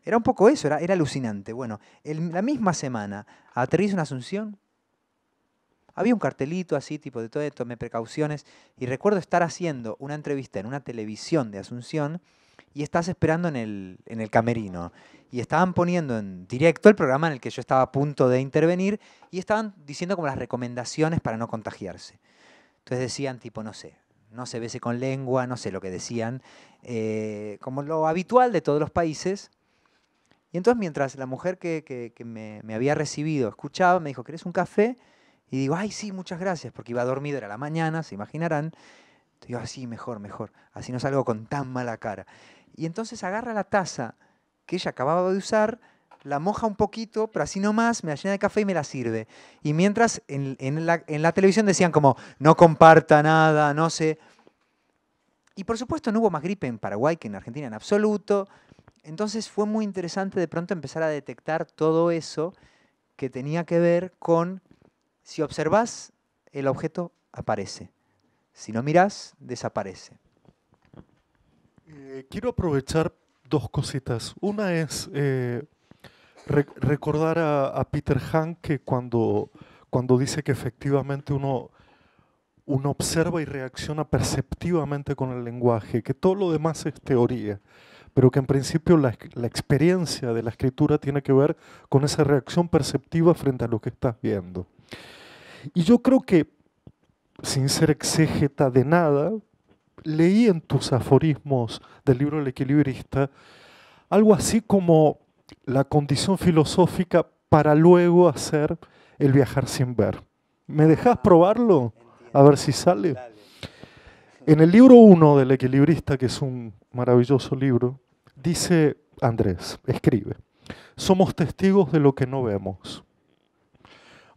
era un poco eso, era alucinante. Bueno, la misma semana aterrizo en Asunción, había un cartelito así, tipo de todo esto, tome precauciones, y recuerdo estar haciendo una entrevista en una televisión de Asunción y estás esperando en el camerino. Y estaban poniendo en directo el programa en el que yo estaba a punto de intervenir y estaban diciendo como las recomendaciones para no contagiarse. Entonces decían tipo, no sé, no se bese con lengua, no sé lo que decían, como lo habitual de todos los países. Y entonces mientras la mujer que me había recibido escuchaba, me dijo, ¿querés un café? Y digo, ay, sí, muchas gracias, porque iba dormido, era la mañana, se imaginarán. Digo, sí, mejor, mejor, así no salgo con tan mala cara. Y entonces agarra la taza que ella acababa de usar, la moja un poquito, pero así nomás, me la llena de café y me la sirve. Y mientras en la televisión decían como, no comparta nada, no sé. Y por supuesto no hubo más gripe en Paraguay que en Argentina en absoluto. Entonces fue muy interesante de pronto empezar a detectar todo eso que tenía que ver con, si observás, el objeto aparece. Si no mirás, desaparece. Quiero aprovechar dos cositas. Una es recordar a Peter Hanke cuando dice que efectivamente uno observa y reacciona perceptivamente con el lenguaje, que todo lo demás es teoría, pero que en principio la experiencia de la escritura tiene que ver con esa reacción perceptiva frente a lo que estás viendo. Y yo creo que, sin ser exégeta de nada, leí en tus aforismos del libro El Equilibrista algo así como la condición filosófica para luego hacer el viajar sin ver. ¿Me dejas probarlo? A ver si sale. Dale. En el libro 1 del Equilibrista, que es un maravilloso libro, dice Andrés, escribe, somos testigos de lo que no vemos.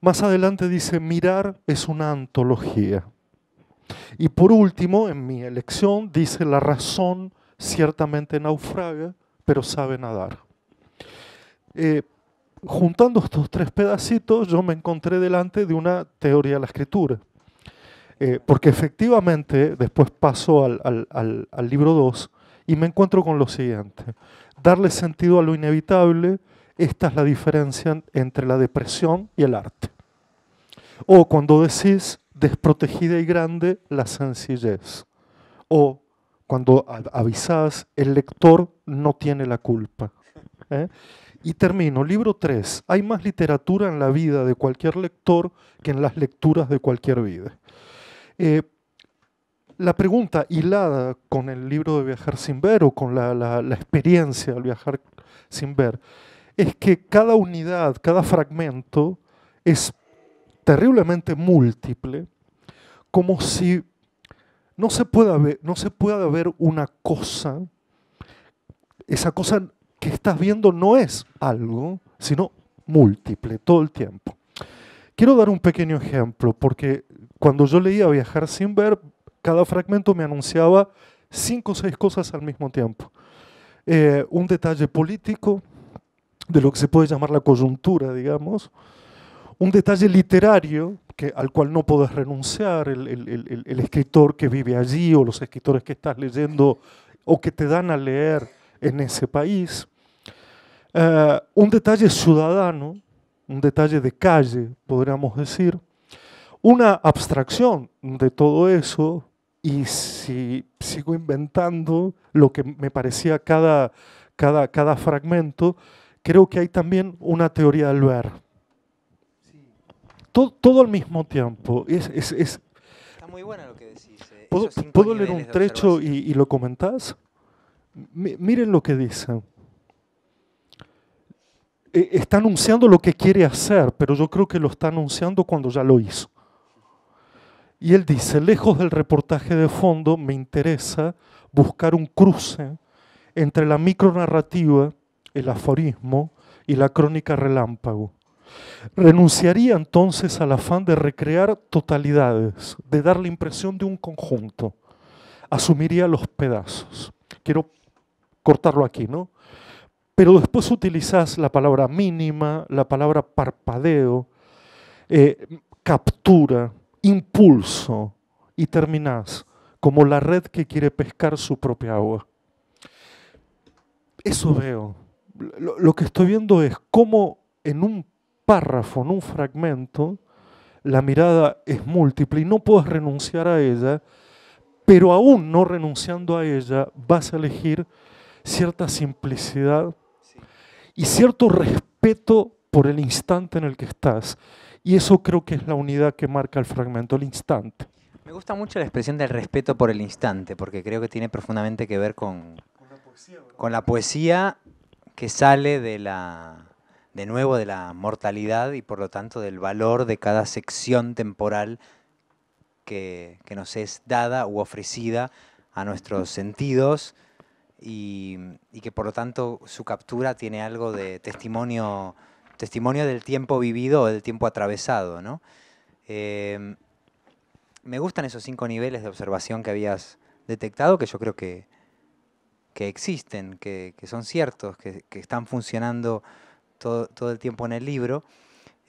Más adelante dice, mirar es una antología. Y por último, en mi elección, dice, la razón ciertamente naufraga, pero sabe nadar. Juntando estos tres pedacitos, yo me encontré delante de una teoría de la escritura. Porque efectivamente, después paso al libro 2 y me encuentro con lo siguiente. Darle sentido a lo inevitable, esta es la diferencia entre la depresión y el arte. O cuando decís desprotegida y grande, la sencillez. O cuando avisás, el lector no tiene la culpa. Y termino, libro 3. Hay más literatura en la vida de cualquier lector que en las lecturas de cualquier vida. La pregunta hilada con el libro de Viajar sin ver o con la experiencia del viajar sin ver es que cada unidad, cada fragmento es terriblemente múltiple, como si no se pueda ver una cosa, esa cosa que estás viendo no es algo, sino múltiple todo el tiempo. Quiero dar un pequeño ejemplo, porque cuando yo leía Viajar sin ver, cada fragmento me anunciaba 5 o 6 cosas al mismo tiempo. Un detalle político, de lo que se puede llamar la coyuntura, digamos. Un detalle literario, al cual no podés renunciar, el escritor que vive allí o los escritores que estás leyendo o que te dan a leer en ese país. Un detalle ciudadano, un detalle de calle, podríamos decir. Una abstracción de todo eso, y si sigo inventando lo que me parecía cada fragmento, creo que hay también una teoría del ver. Todo al mismo tiempo. Está muy bueno lo que decís. ¿Puedo leer un trecho y lo comentás? Miren lo que dice. Está anunciando lo que quiere hacer, pero yo creo que lo está anunciando cuando ya lo hizo. Y él dice, lejos del reportaje de fondo, me interesa buscar un cruce entre la micronarrativa, el aforismo y la crónica relámpago. Renunciaría entonces al afán de recrear totalidades, de dar la impresión de un conjunto. Asumiría los pedazos. Quiero cortarlo aquí, ¿no? Pero después utilizás la palabra mínima, la palabra parpadeo, captura, impulso, y terminás como la red que quiere pescar su propia agua. Eso veo. Lo que estoy viendo es cómo en un párrafo, en un fragmento, la mirada es múltiple y no puedes renunciar a ella, pero aún no renunciando a ella, vas a elegir cierta simplicidad y cierto respeto por el instante en el que estás. Y eso creo que es la unidad que marca el fragmento, el instante. Me gusta mucho la expresión del respeto por el instante, porque creo que tiene profundamente que ver con la poesía que sale de nuevo de la mortalidad y por lo tanto del valor de cada sección temporal que nos es dada u ofrecida a nuestros sentidos y que por lo tanto su captura tiene algo de testimonio del tiempo vivido o del tiempo atravesado, ¿no? Me gustan esos 5 niveles de observación que habías detectado, que yo creo que que existen, que son ciertos, que están funcionando todo el tiempo en el libro.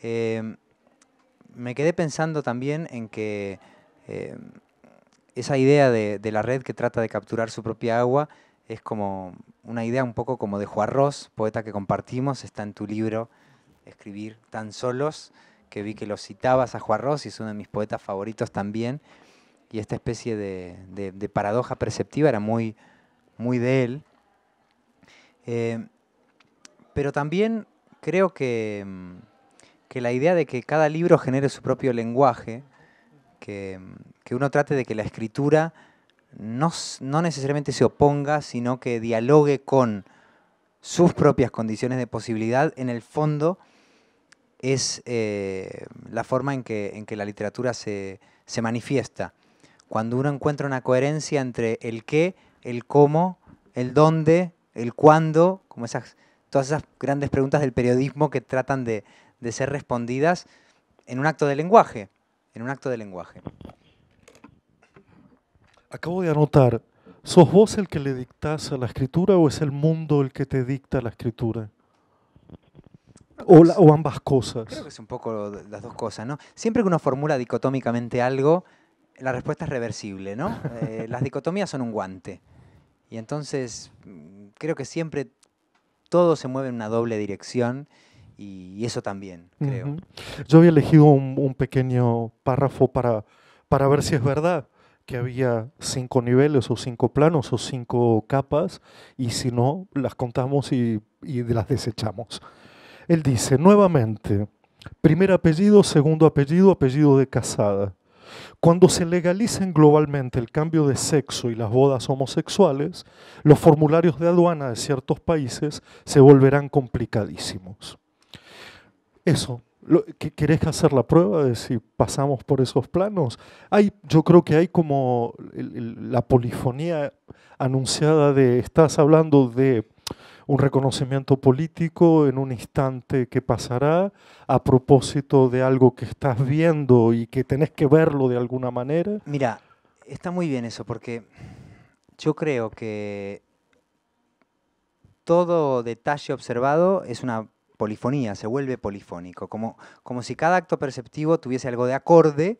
Me quedé pensando también en que esa idea de la red que trata de capturar su propia agua es como una idea un poco como de Juarros, poeta que compartimos, está en tu libro Escribir tan solos, que vi que lo citabas a Juarros y es uno de mis poetas favoritos también, y esta especie de paradoja perceptiva era muy, muy de él. Pero también creo que la idea de que cada libro genere su propio lenguaje, que uno trate de que la escritura no necesariamente se oponga, sino que dialogue con sus propias condiciones de posibilidad, en el fondo es la forma en que la literatura se manifiesta. Cuando uno encuentra una coherencia entre el qué, el cómo, el dónde, el cuándo, como todas esas grandes preguntas del periodismo que tratan de ser respondidas en un acto de lenguaje. Acabo de anotar, ¿sos vos el que le dictás a la escritura o es el mundo el que te dicta la escritura? O ambas cosas. Creo que es un poco las dos cosas, ¿no? Siempre que uno formula dicotómicamente algo, la respuesta es reversible, ¿no? Las dicotomías son un guante. Y entonces creo que siempre todo se mueve en una doble dirección y eso también, creo. Yo había elegido un pequeño párrafo para ver si es verdad que había 5 niveles o 5 planos o 5 capas, y si no, las contamos y las desechamos. Él dice, nuevamente, primer apellido, segundo apellido, apellido de casada. Cuando se legalicen globalmente el cambio de sexo y las bodas homosexuales, los formularios de aduana de ciertos países se volverán complicadísimos. Eso, ¿querés hacer la prueba de si pasamos por esos planos? Yo creo que hay como la polifonía anunciada estás hablando de un reconocimiento político en un instante que pasará a propósito de algo que estás viendo y que tenés que verlo de alguna manera. Mira, está muy bien eso, porque yo creo que todo detalle observado es una polifonía, se vuelve polifónico, como si cada acto perceptivo tuviese algo de acorde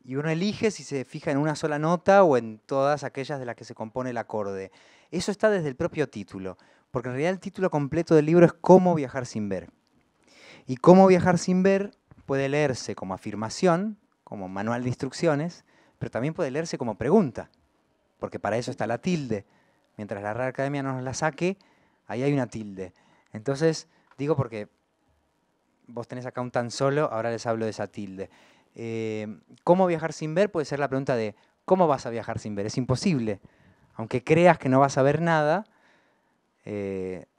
y uno elige si se fija en una sola nota o en todas aquellas de las que se compone el acorde. Eso está desde el propio título, porque en realidad el título completo del libro es Cómo viajar sin ver. Y Cómo viajar sin ver puede leerse como afirmación, como manual de instrucciones, pero también puede leerse como pregunta, porque para eso está la tilde. Mientras la Real Academia no nos la saque, ahí hay una tilde. Entonces, digo porque vos tenés acá un tan solo, ahora les hablo de esa tilde. ¿Cómo viajar sin ver? Puede ser la pregunta de ¿cómo vas a viajar sin ver? Es imposible. Aunque creas que no vas a ver nada,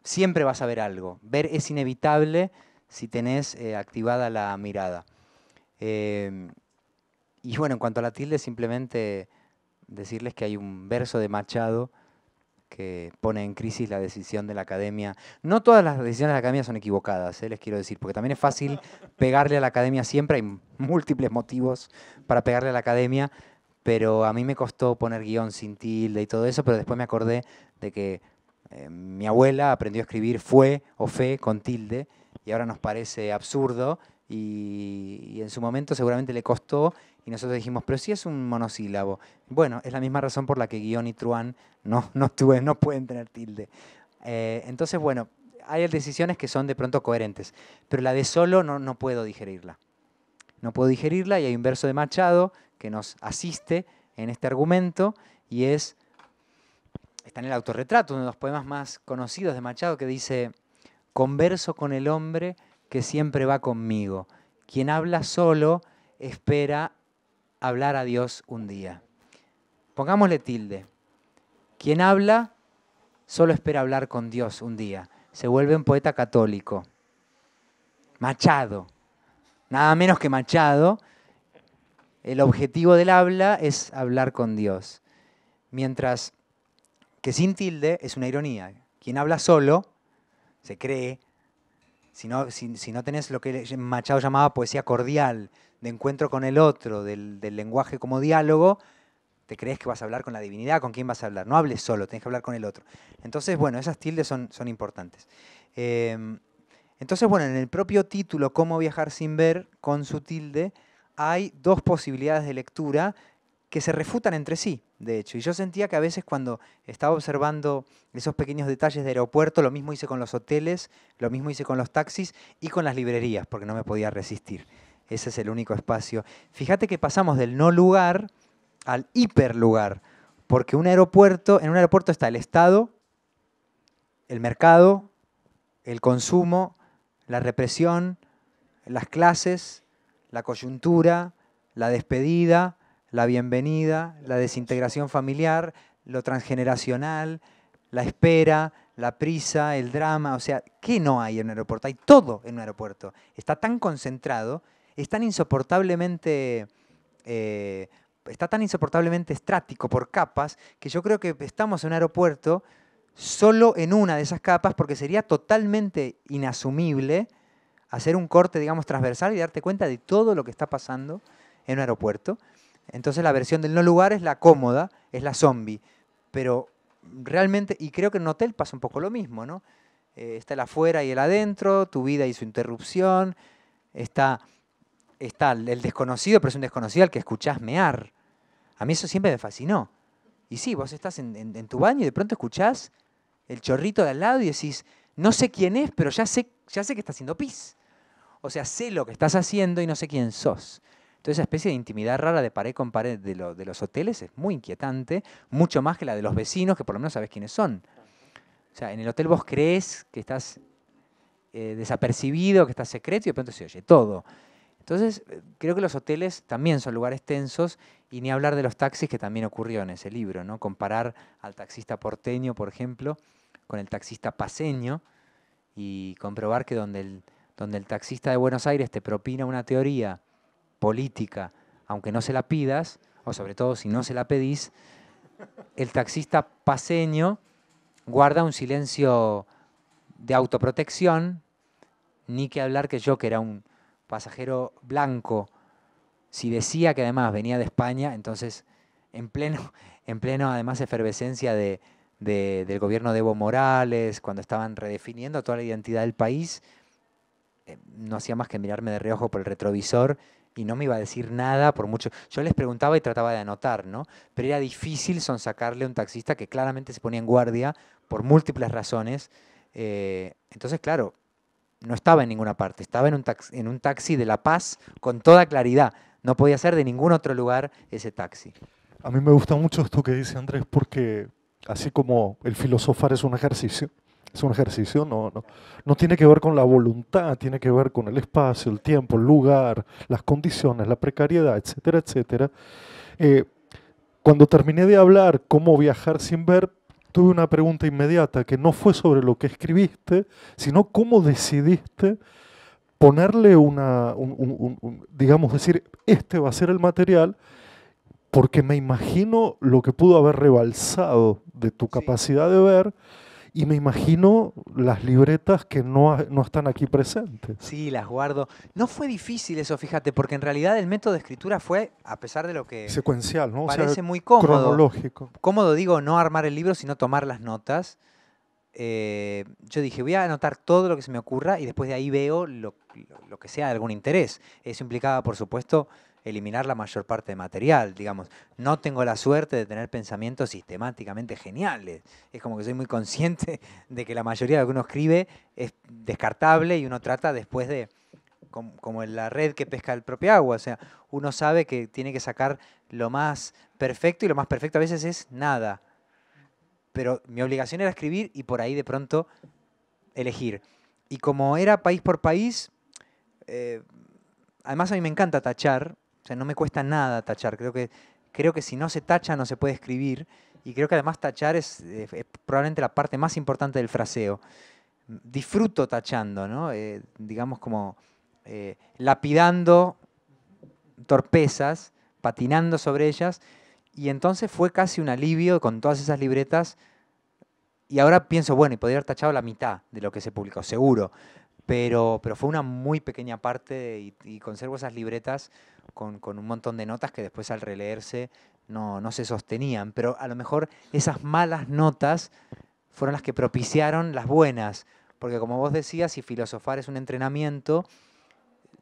siempre vas a ver algo. Ver es inevitable si tenés activada la mirada. Y bueno, en cuanto a la tilde, simplemente decirles que hay un verso de Machado que pone en crisis la decisión de la academia. No todas las decisiones de la academia son equivocadas, les quiero decir, porque también es fácil pegarle a la academia siempre, hay múltiples motivos para pegarle a la academia, pero a mí me costó poner guión sin tilde y todo eso, pero después me acordé de que mi abuela aprendió a escribir fue o fe con tilde, y ahora nos parece absurdo, y en su momento seguramente le costó, y nosotros dijimos, pero si es un monosílabo. Bueno, es la misma razón por la que guión y truán no pueden tener tilde. Entonces, bueno, hay decisiones que son de pronto coherentes, pero la de solo no puedo digerirla. No puedo digerirla, y hay un verso de Machado que nos asiste en este argumento, y está en el Autorretrato, uno de los poemas más conocidos de Machado, que dice: converso con el hombre que siempre va conmigo. Quien habla solo espera hablar a Dios un día. Pongámosle tilde. Quien habla solo espera hablar con Dios un día. Se vuelve un poeta católico. Machado. Nada menos que Machado. El objetivo del habla es hablar con Dios. Mientras que sin tilde es una ironía. Quien habla solo se cree. Si no tenés lo que Machado llamaba poesía cordial, de encuentro con el otro, del lenguaje como diálogo, te crees que vas a hablar con la divinidad, ¿con quién vas a hablar? No hables solo, tenés que hablar con el otro. Entonces, bueno, esas tildes son importantes. Entonces, bueno, en el propio título, Cómo viajar sin ver, con su tilde, hay dos posibilidades de lectura que se refutan entre sí, de hecho. Y yo sentía que a veces cuando estaba observando esos pequeños detalles de aeropuerto, lo mismo hice con los hoteles, lo mismo hice con los taxis y con las librerías, porque no me podía resistir. Ese es el único espacio. Fíjate que pasamos del no lugar al hiperlugar, porque en un aeropuerto está el Estado, el mercado, el consumo, la represión, las clases, la coyuntura, la despedida, la bienvenida, la desintegración familiar, lo transgeneracional, la espera, la prisa, el drama. O sea, ¿qué no hay en un aeropuerto? Hay todo en un aeropuerto. Está tan concentrado, es tan insoportablemente... está tan insoportablemente estrático por capas que yo creo que estamos en un aeropuerto solo en una de esas capas porque sería totalmente inasumible hacer un corte, digamos, transversal y darte cuenta de todo lo que está pasando en un aeropuerto. Entonces la versión del no lugar es la cómoda, es la zombie. Pero realmente, y creo que en un hotel pasa un poco lo mismo, ¿no? Está el afuera y el adentro, tu vida y su interrupción, está el desconocido, pero es un desconocido al que escuchás mear. A mí eso siempre me fascinó. Y sí, vos estás en tu baño y de pronto escuchás el chorrito de al lado y decís, no sé quién es, pero ya sé que está haciendo pis. O sea, sé lo que estás haciendo y no sé quién sos. Entonces esa especie de intimidad rara de pared con pared de los hoteles es muy inquietante, mucho más que la de los vecinos, que por lo menos sabes quiénes son. O sea, en el hotel vos crees que estás desapercibido, que estás secreto y de pronto se oye todo. Entonces, creo que los hoteles también son lugares tensos y ni hablar de los taxis, que también ocurrió en ese libro, ¿no? Comparar al taxista porteño, por ejemplo, con el taxista paceño y comprobar que donde el taxista de Buenos Aires te propina una teoría política, aunque no se la pidas, o sobre todo si no se la pedís, el taxista paceño guarda un silencio de autoprotección, ni que hablar que yo, que era un pasajero blanco, si decía que además venía de España, entonces en pleno además efervescencia del gobierno de Evo Morales, cuando estaban redefiniendo toda la identidad del país, no hacía más que mirarme de reojo por el retrovisor y no me iba a decir nada por mucho. Yo les preguntaba y trataba de anotar, ¿no? Pero era difícil sonsacarle a un taxista que claramente se ponía en guardia por múltiples razones. Entonces, claro, no estaba en ninguna parte, estaba en un taxi de La Paz con toda claridad. No podía ser de ningún otro lugar ese taxi. A mí me gusta mucho esto que dice Andrés porque así como el filosofar es un ejercicio, no tiene que ver con la voluntad, tiene que ver con el espacio, el tiempo, el lugar, las condiciones, la precariedad, etcétera, etcétera. Eh, Cuando terminé de hablar cómo viajar sin ver, tuve una pregunta inmediata que no fue sobre lo que escribiste, sino cómo decidiste ponerle digamos, decir, este va a ser el material, porque me imagino lo que pudo haber rebalsado de tu capacidad de ver y me imagino las libretas que no están aquí presentes. Sí, las guardo. No fue difícil eso, fíjate, porque en realidad el método de escritura fue, a pesar de lo que Secuencial, ¿no? parece O sea, muy cómodo. cronológico. Cómodo digo, no armar el libro, sino tomar las notas. Yo dije, voy a anotar todo lo que se me ocurra y después de ahí veo lo que sea de algún interés. Eso implicaba, por supuesto, eliminar la mayor parte de material, digamos. No tengo la suerte de tener pensamientos sistemáticamente geniales. Es como que soy muy consciente de que la mayoría de lo que uno escribe es descartable y uno trata después de, como en la red que pesca el propio agua. O sea, uno sabe que tiene que sacar lo más perfecto y lo más perfecto a veces es nada. Pero mi obligación era escribir y por ahí de pronto elegir. Y como era país por país, además a mí me encanta tachar, o sea, no me cuesta nada tachar. Creo que si no se tacha no se puede escribir. Y creo que además tachar es probablemente la parte más importante del fraseo. Disfruto tachando, ¿no? Digamos como lapidando torpezas, patinando sobre ellas. Y entonces fue casi un alivio con todas esas libretas. Y ahora pienso, bueno, y podría haber tachado la mitad de lo que se publicó, seguro. Pero fue una muy pequeña parte y conservo esas libretas con un montón de notas que después al releerse no se sostenían, pero a lo mejor esas malas notas fueron las que propiciaron las buenas, porque como vos decías, si filosofar es un entrenamiento,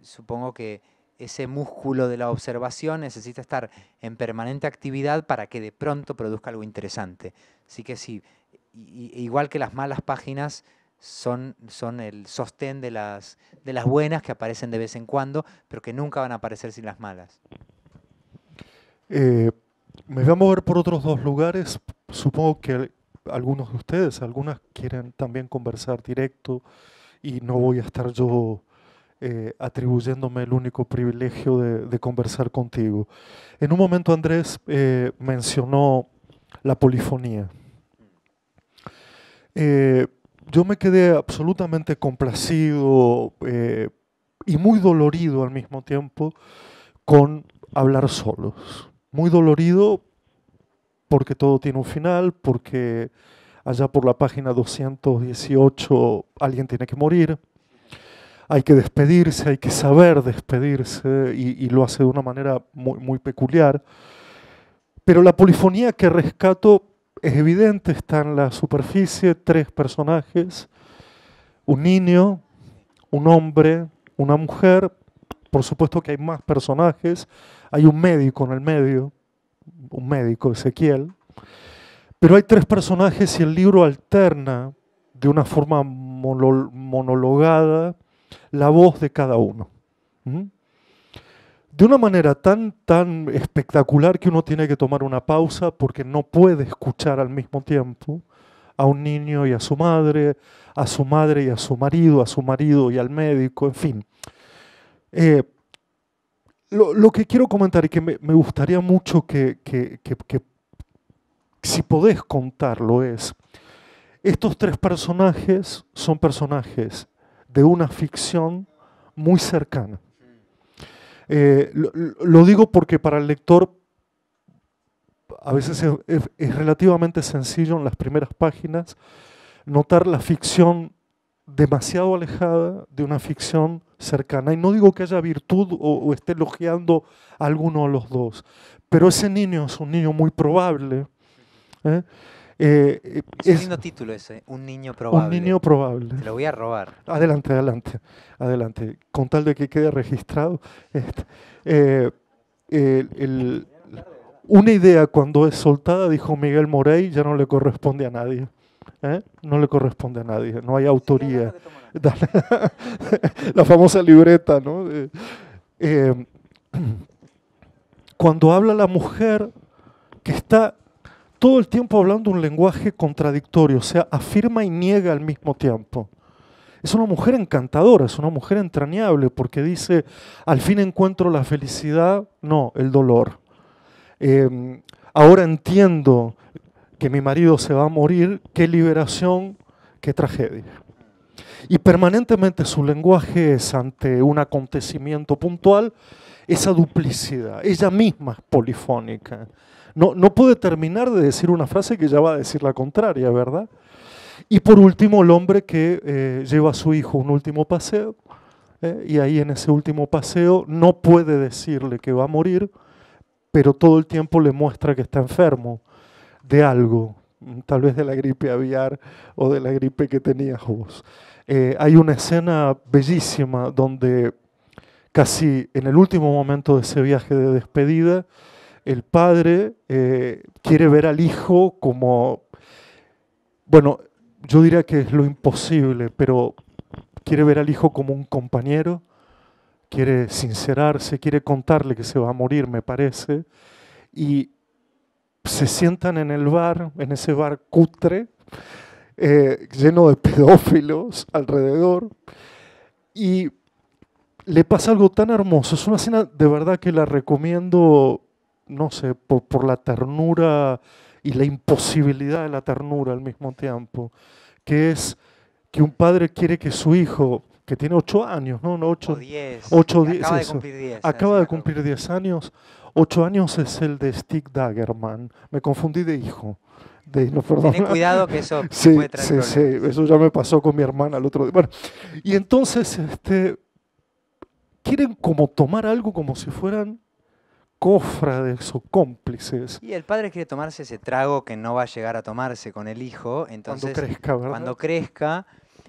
supongo que ese músculo de la observación necesita estar en permanente actividad para que de pronto produzca algo interesante. Así que sí, igual que las malas páginas son el sostén de las buenas que aparecen de vez en cuando, pero que nunca van a aparecer sin las malas. Me voy a mover por otros dos lugares. Supongo que algunos de ustedes, algunas quieren también conversar directo y no voy a estar yo atribuyéndome el único privilegio de conversar contigo. En un momento Andrés mencionó la polifonía. Yo me quedé absolutamente complacido y muy dolorido al mismo tiempo con hablar solos. Muy dolorido porque todo tiene un final, porque allá por la página 218 alguien tiene que morir, hay que despedirse, hay que saber despedirse y lo hace de una manera muy, muy peculiar. Pero la polifonía que rescato es evidente, está en la superficie, 3 personajes, un niño, un hombre, una mujer, por supuesto que hay más personajes, hay un médico en el medio, un médico, Ezequiel, pero hay 3 personajes y el libro alterna de una forma monologada la voz de cada uno. De una manera tan espectacular que uno tiene que tomar una pausa porque no puede escuchar al mismo tiempo a un niño y a su madre y a su marido y al médico, en fin. Lo que quiero comentar y que me gustaría mucho que si podés contarlo es, estos 3 personajes son personajes de una ficción muy cercana. Lo digo porque para el lector a veces es relativamente sencillo en las primeras páginas notar la ficción demasiado alejada de una ficción cercana. Y no digo que haya virtud o esté elogiando a alguno de los dos, pero ese niño es un niño muy probable. Es un lindo título ese, Un niño probable. Un niño probable. Te lo voy a robar. Adelante. Con tal de que quede registrado. Una idea cuando es soltada, dijo Miguel Morey, ya no le corresponde a nadie. No le corresponde a nadie, no hay autoría. La famosa libreta, ¿no? Cuando habla la mujer que está todo el tiempo hablando un lenguaje contradictorio, o sea, afirma y niega al mismo tiempo. Es una mujer encantadora, es una mujer entrañable, porque dice, al fin encuentro la felicidad, no, el dolor. Ahora entiendo que mi marido se va a morir, qué liberación, qué tragedia. Y permanentemente su lenguaje es ante un acontecimiento puntual, esa duplicidad. Ella misma es polifónica. No puede terminar de decir una frase que ya va a decir la contraria, ¿verdad? Y por último, el hombre que lleva a su hijo un último paseo, y ahí en ese último paseo no puede decirle que va a morir, pero todo el tiempo le muestra que está enfermo de algo, tal vez de la gripe aviar o de la gripe que tenías vos. Hay una escena bellísima donde casi en el último momento de ese viaje de despedida, el padre quiere ver al hijo como, bueno, yo diría que es lo imposible, pero quiere ver al hijo como un compañero, quiere sincerarse, quiere contarle que se va a morir, me parece, y se sientan en el bar, en ese bar cutre, lleno de pedófilos alrededor, y le pasa algo tan hermoso. Es una escena de verdad que la recomiendo, no sé, por la ternura y la imposibilidad de la ternura al mismo tiempo, que es que un padre quiere que su hijo, que tiene 8 años, ¿no? 8 o 10, acaba de cumplir 10. Acaba de cumplir 10 años. 8 años es el de Stig Dagerman. Me confundí de hijo. No, ten cuidado que eso sí, puede traer problemas. Sí, eso ya me pasó con mi hermana el otro día. Bueno, y entonces quieren como tomar algo como si fueran cofrades o cómplices. Y el padre quiere tomarse ese trago que no va a llegar a tomarse con el hijo, entonces Cuando crezca, ¿verdad? cuando crezca,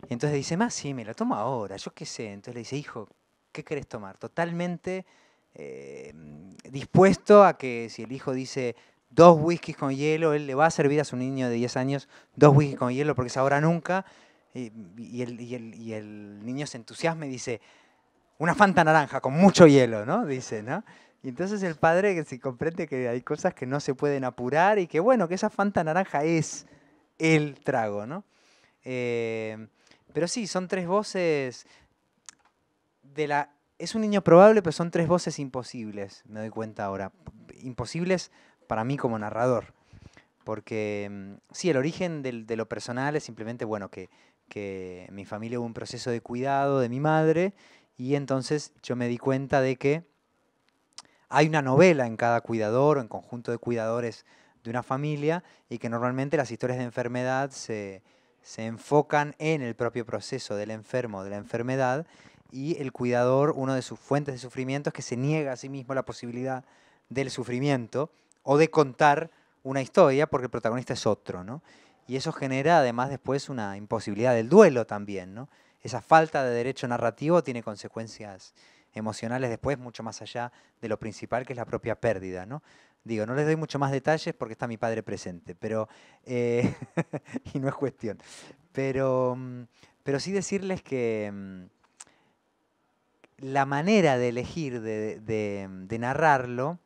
entonces dice, más sí, me lo tomo ahora, yo qué sé. Entonces le dice, hijo, ¿qué querés tomar? Totalmente dispuesto a que si el hijo dice 2 whiskies con hielo, él le va a servir a su niño de 10 años 2 whiskies con hielo porque es ahora nunca. Y el niño se entusiasma y dice, una Fanta naranja con mucho hielo, ¿no? Dice, ¿no? Y entonces el padre que se comprende que hay cosas que no se pueden apurar y que bueno, que esa Fanta naranja es el trago, ¿no? Pero sí, son tres voces es un niño probable, pero son tres voces imposibles, me doy cuenta ahora. Imposibles para mí como narrador. Porque sí, el origen de lo personal es simplemente, bueno, que en mi familia hubo un proceso de cuidado de mi madre y entonces yo me di cuenta de que hay una novela en cada cuidador o en conjunto de cuidadores de una familia y que normalmente las historias de enfermedad se enfocan en el propio proceso del enfermo, de la enfermedad, y el cuidador, una de sus fuentes de sufrimiento es que se niega a sí mismo la posibilidad del sufrimiento o de contar una historia porque el protagonista es otro, ¿no? Y eso genera además después una imposibilidad del duelo también, ¿no? Esa falta de derecho narrativo tiene consecuencias emocionales después mucho más allá de lo principal que es la propia pérdida, ¿no? Digo, no les doy mucho más detalles porque está mi padre presente, pero y no es cuestión. Pero, pero sí decirles que la manera de elegir, de narrarlo,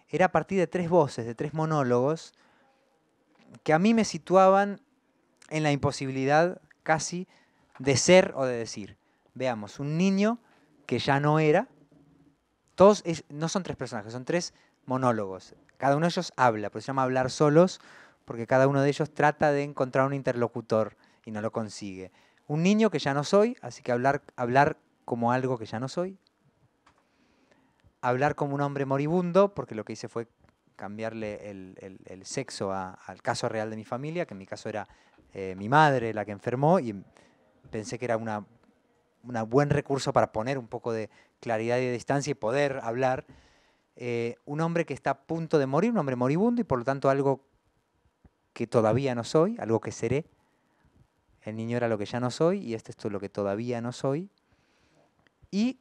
era a partir de tres voces, de tres monólogos, que a mí me situaban en la imposibilidad casi de ser o de decir. Veamos, un niño que ya no era, no son tres personajes, son tres monólogos. Cada uno de ellos habla, pero se llama hablar solos, porque cada uno de ellos trata de encontrar un interlocutor y no lo consigue. Un niño que ya no soy, así que hablar como algo que ya no soy. Hablar como un hombre moribundo, porque lo que hice fue cambiarle el sexo al caso real de mi familia, que en mi caso era mi madre la que enfermó, y pensé que era un buen recurso para poner un poco de claridad y de distancia y poder hablar. Un hombre que está a punto de morir, un hombre moribundo, y por lo tanto algo que todavía no soy, algo que seré. El niño era lo que ya no soy, y esto es lo que todavía no soy. Y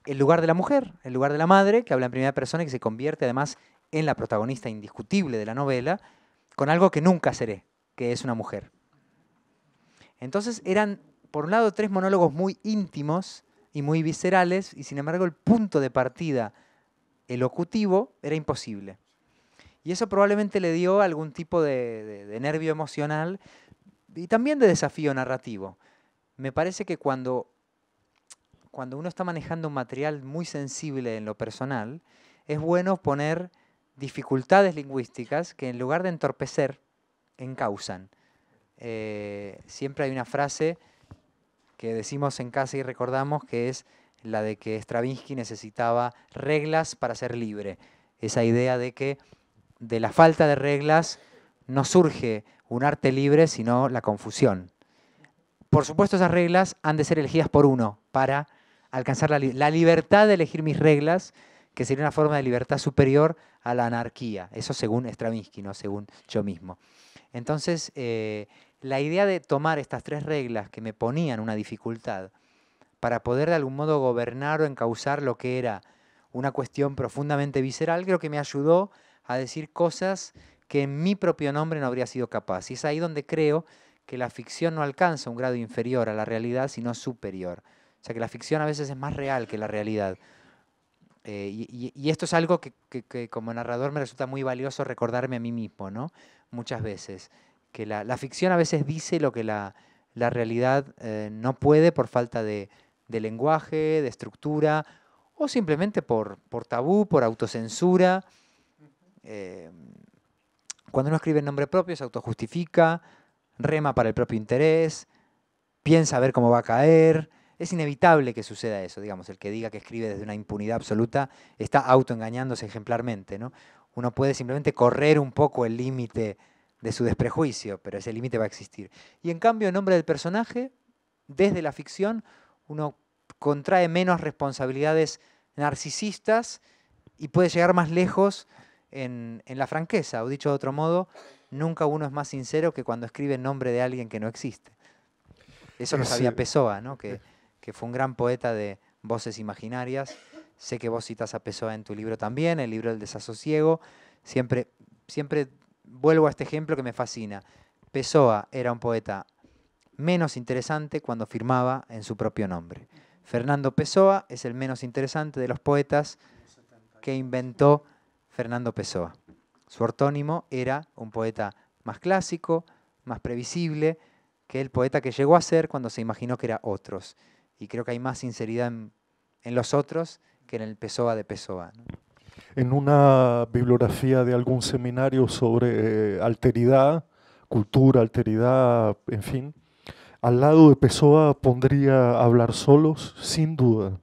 el lugar de la mujer, el lugar de la madre, que habla en primera persona y que se convierte además en la protagonista indiscutible de la novela, con algo que nunca seré, que es una mujer. Entonces eran, por un lado, tres monólogos muy íntimos y muy viscerales, y sin embargo el punto de partida elocutivo era imposible. Y eso probablemente le dio algún tipo de nervio emocional y también de desafío narrativo. Me parece que cuando uno está manejando un material muy sensible en lo personal, es bueno poner dificultades lingüísticas que en lugar de entorpecer, encausan. Siempre hay una frase que decimos en casa y recordamos que es la de que Stravinsky necesitaba reglas para ser libre. Esa idea de que de la falta de reglas no surge un arte libre, sino la confusión. Por supuesto, esas reglas han de ser elegidas por uno para alcanzar la libertad de elegir mis reglas, que sería una forma de libertad superior a la anarquía. Eso según Stravinsky, no según yo mismo. Entonces, la idea de tomar estas tres reglas que me ponían una dificultad para poder de algún modo gobernar o encauzar lo que era una cuestión profundamente visceral, creo que me ayudó a decir cosas que en mi propio nombre no habría sido capaz. Y es ahí donde creo que la ficción no alcanza un grado inferior a la realidad, sino superior. O sea que la ficción a veces es más real que la realidad. Y esto es algo que como narrador me resulta muy valioso recordarme a mí mismo, ¿no? Muchas veces. Que la ficción a veces dice lo que la realidad no puede por falta de lenguaje, de estructura, o simplemente por tabú, por autocensura. Cuando uno escribe en nombre propio se autojustifica, rema para el propio interés, piensa a ver cómo va a caer. Es inevitable que suceda eso, digamos, el que diga que escribe desde una impunidad absoluta está autoengañándose ejemplarmente, ¿no? Uno puede simplemente correr un poco el límite de su desprejuicio, pero ese límite va a existir. Y en cambio, en nombre del personaje, desde la ficción, uno contrae menos responsabilidades narcisistas y puede llegar más lejos en la franqueza, o dicho de otro modo, nunca uno es más sincero que cuando escribe en nombre de alguien que no existe. Eso lo sabía Pessoa, ¿no? Que fue un gran poeta de voces imaginarias. Sé que vos citas a Pessoa en tu libro también, el libro del desasosiego. Siempre vuelvo a este ejemplo que me fascina. Pessoa era un poeta menos interesante cuando firmaba en su propio nombre. Fernando Pessoa es el menos interesante de los poetas que inventó Fernando Pessoa. Su ortónimo era un poeta más clásico, más previsible, que el poeta que llegó a ser cuando se imaginó que era otros. Y creo que hay más sinceridad en los otros que en el Pessoa de Pessoa, ¿no? En una bibliografía de algún seminario sobre alteridad, cultura, alteridad, en fin, al lado de Pessoa pondría Hablar solos, sin duda.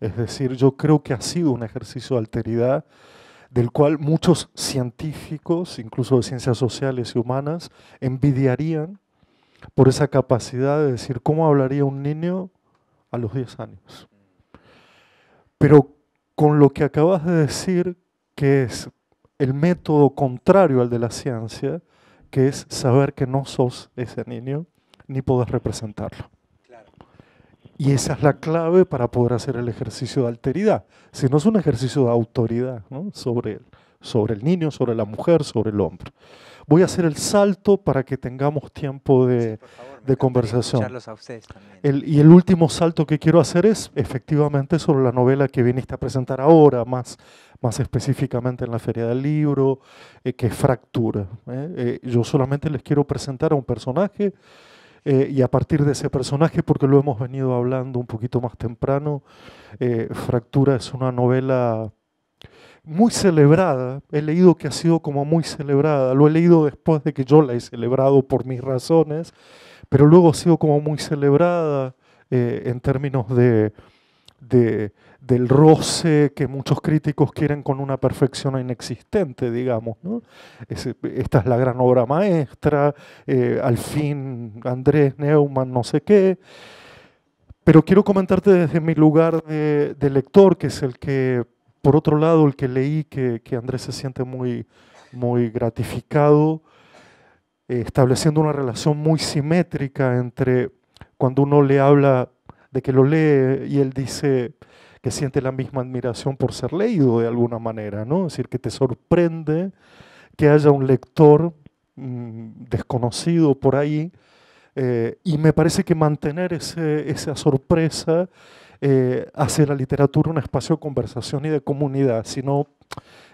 Es decir, yo creo que ha sido un ejercicio de alteridad del cual muchos científicos, incluso de ciencias sociales y humanas, envidiarían por esa capacidad de decir cómo hablaría un niño a los 10 años. Pero con lo que acabas de decir, que es el método contrario al de la ciencia, que es saber que no sos ese niño, ni podés representarlo. Y esa es la clave para poder hacer el ejercicio de alteridad. Si no es un ejercicio de autoridad, ¿no? sobre el niño, sobre la mujer, sobre el hombre. Voy a hacer el salto para que tengamos tiempo de, Por favor, de conversación. a ustedes también. Y el último salto que quiero hacer es efectivamente sobre la novela que viniste a presentar ahora, más específicamente en la Feria del Libro, que es Fractura. Yo solamente les quiero presentar a un personaje y a partir de ese personaje, porque lo hemos venido hablando un poquito más temprano, Fractura es una novela muy celebrada. He leído que ha sido como muy celebrada. Lo he leído después de que yo la he celebrado por mis razones, pero luego ha sido como muy celebrada en términos del roce que muchos críticos quieren con una perfección inexistente, digamos, ¿no? Esta es la gran obra maestra, al fin Andrés Neumann no sé qué, pero quiero comentarte desde mi lugar de lector, que es el que, por otro lado, el que leí, que Andrés se siente muy, muy gratificado, estableciendo una relación muy simétrica entre cuando uno le habla de que lo lee y él dice que siente la misma admiración por ser leído de alguna manera, ¿no? Es decir, que te sorprende que haya un lector desconocido por ahí, y me parece que mantener esa sorpresa hace la literatura un espacio de conversación y de comunidad, sino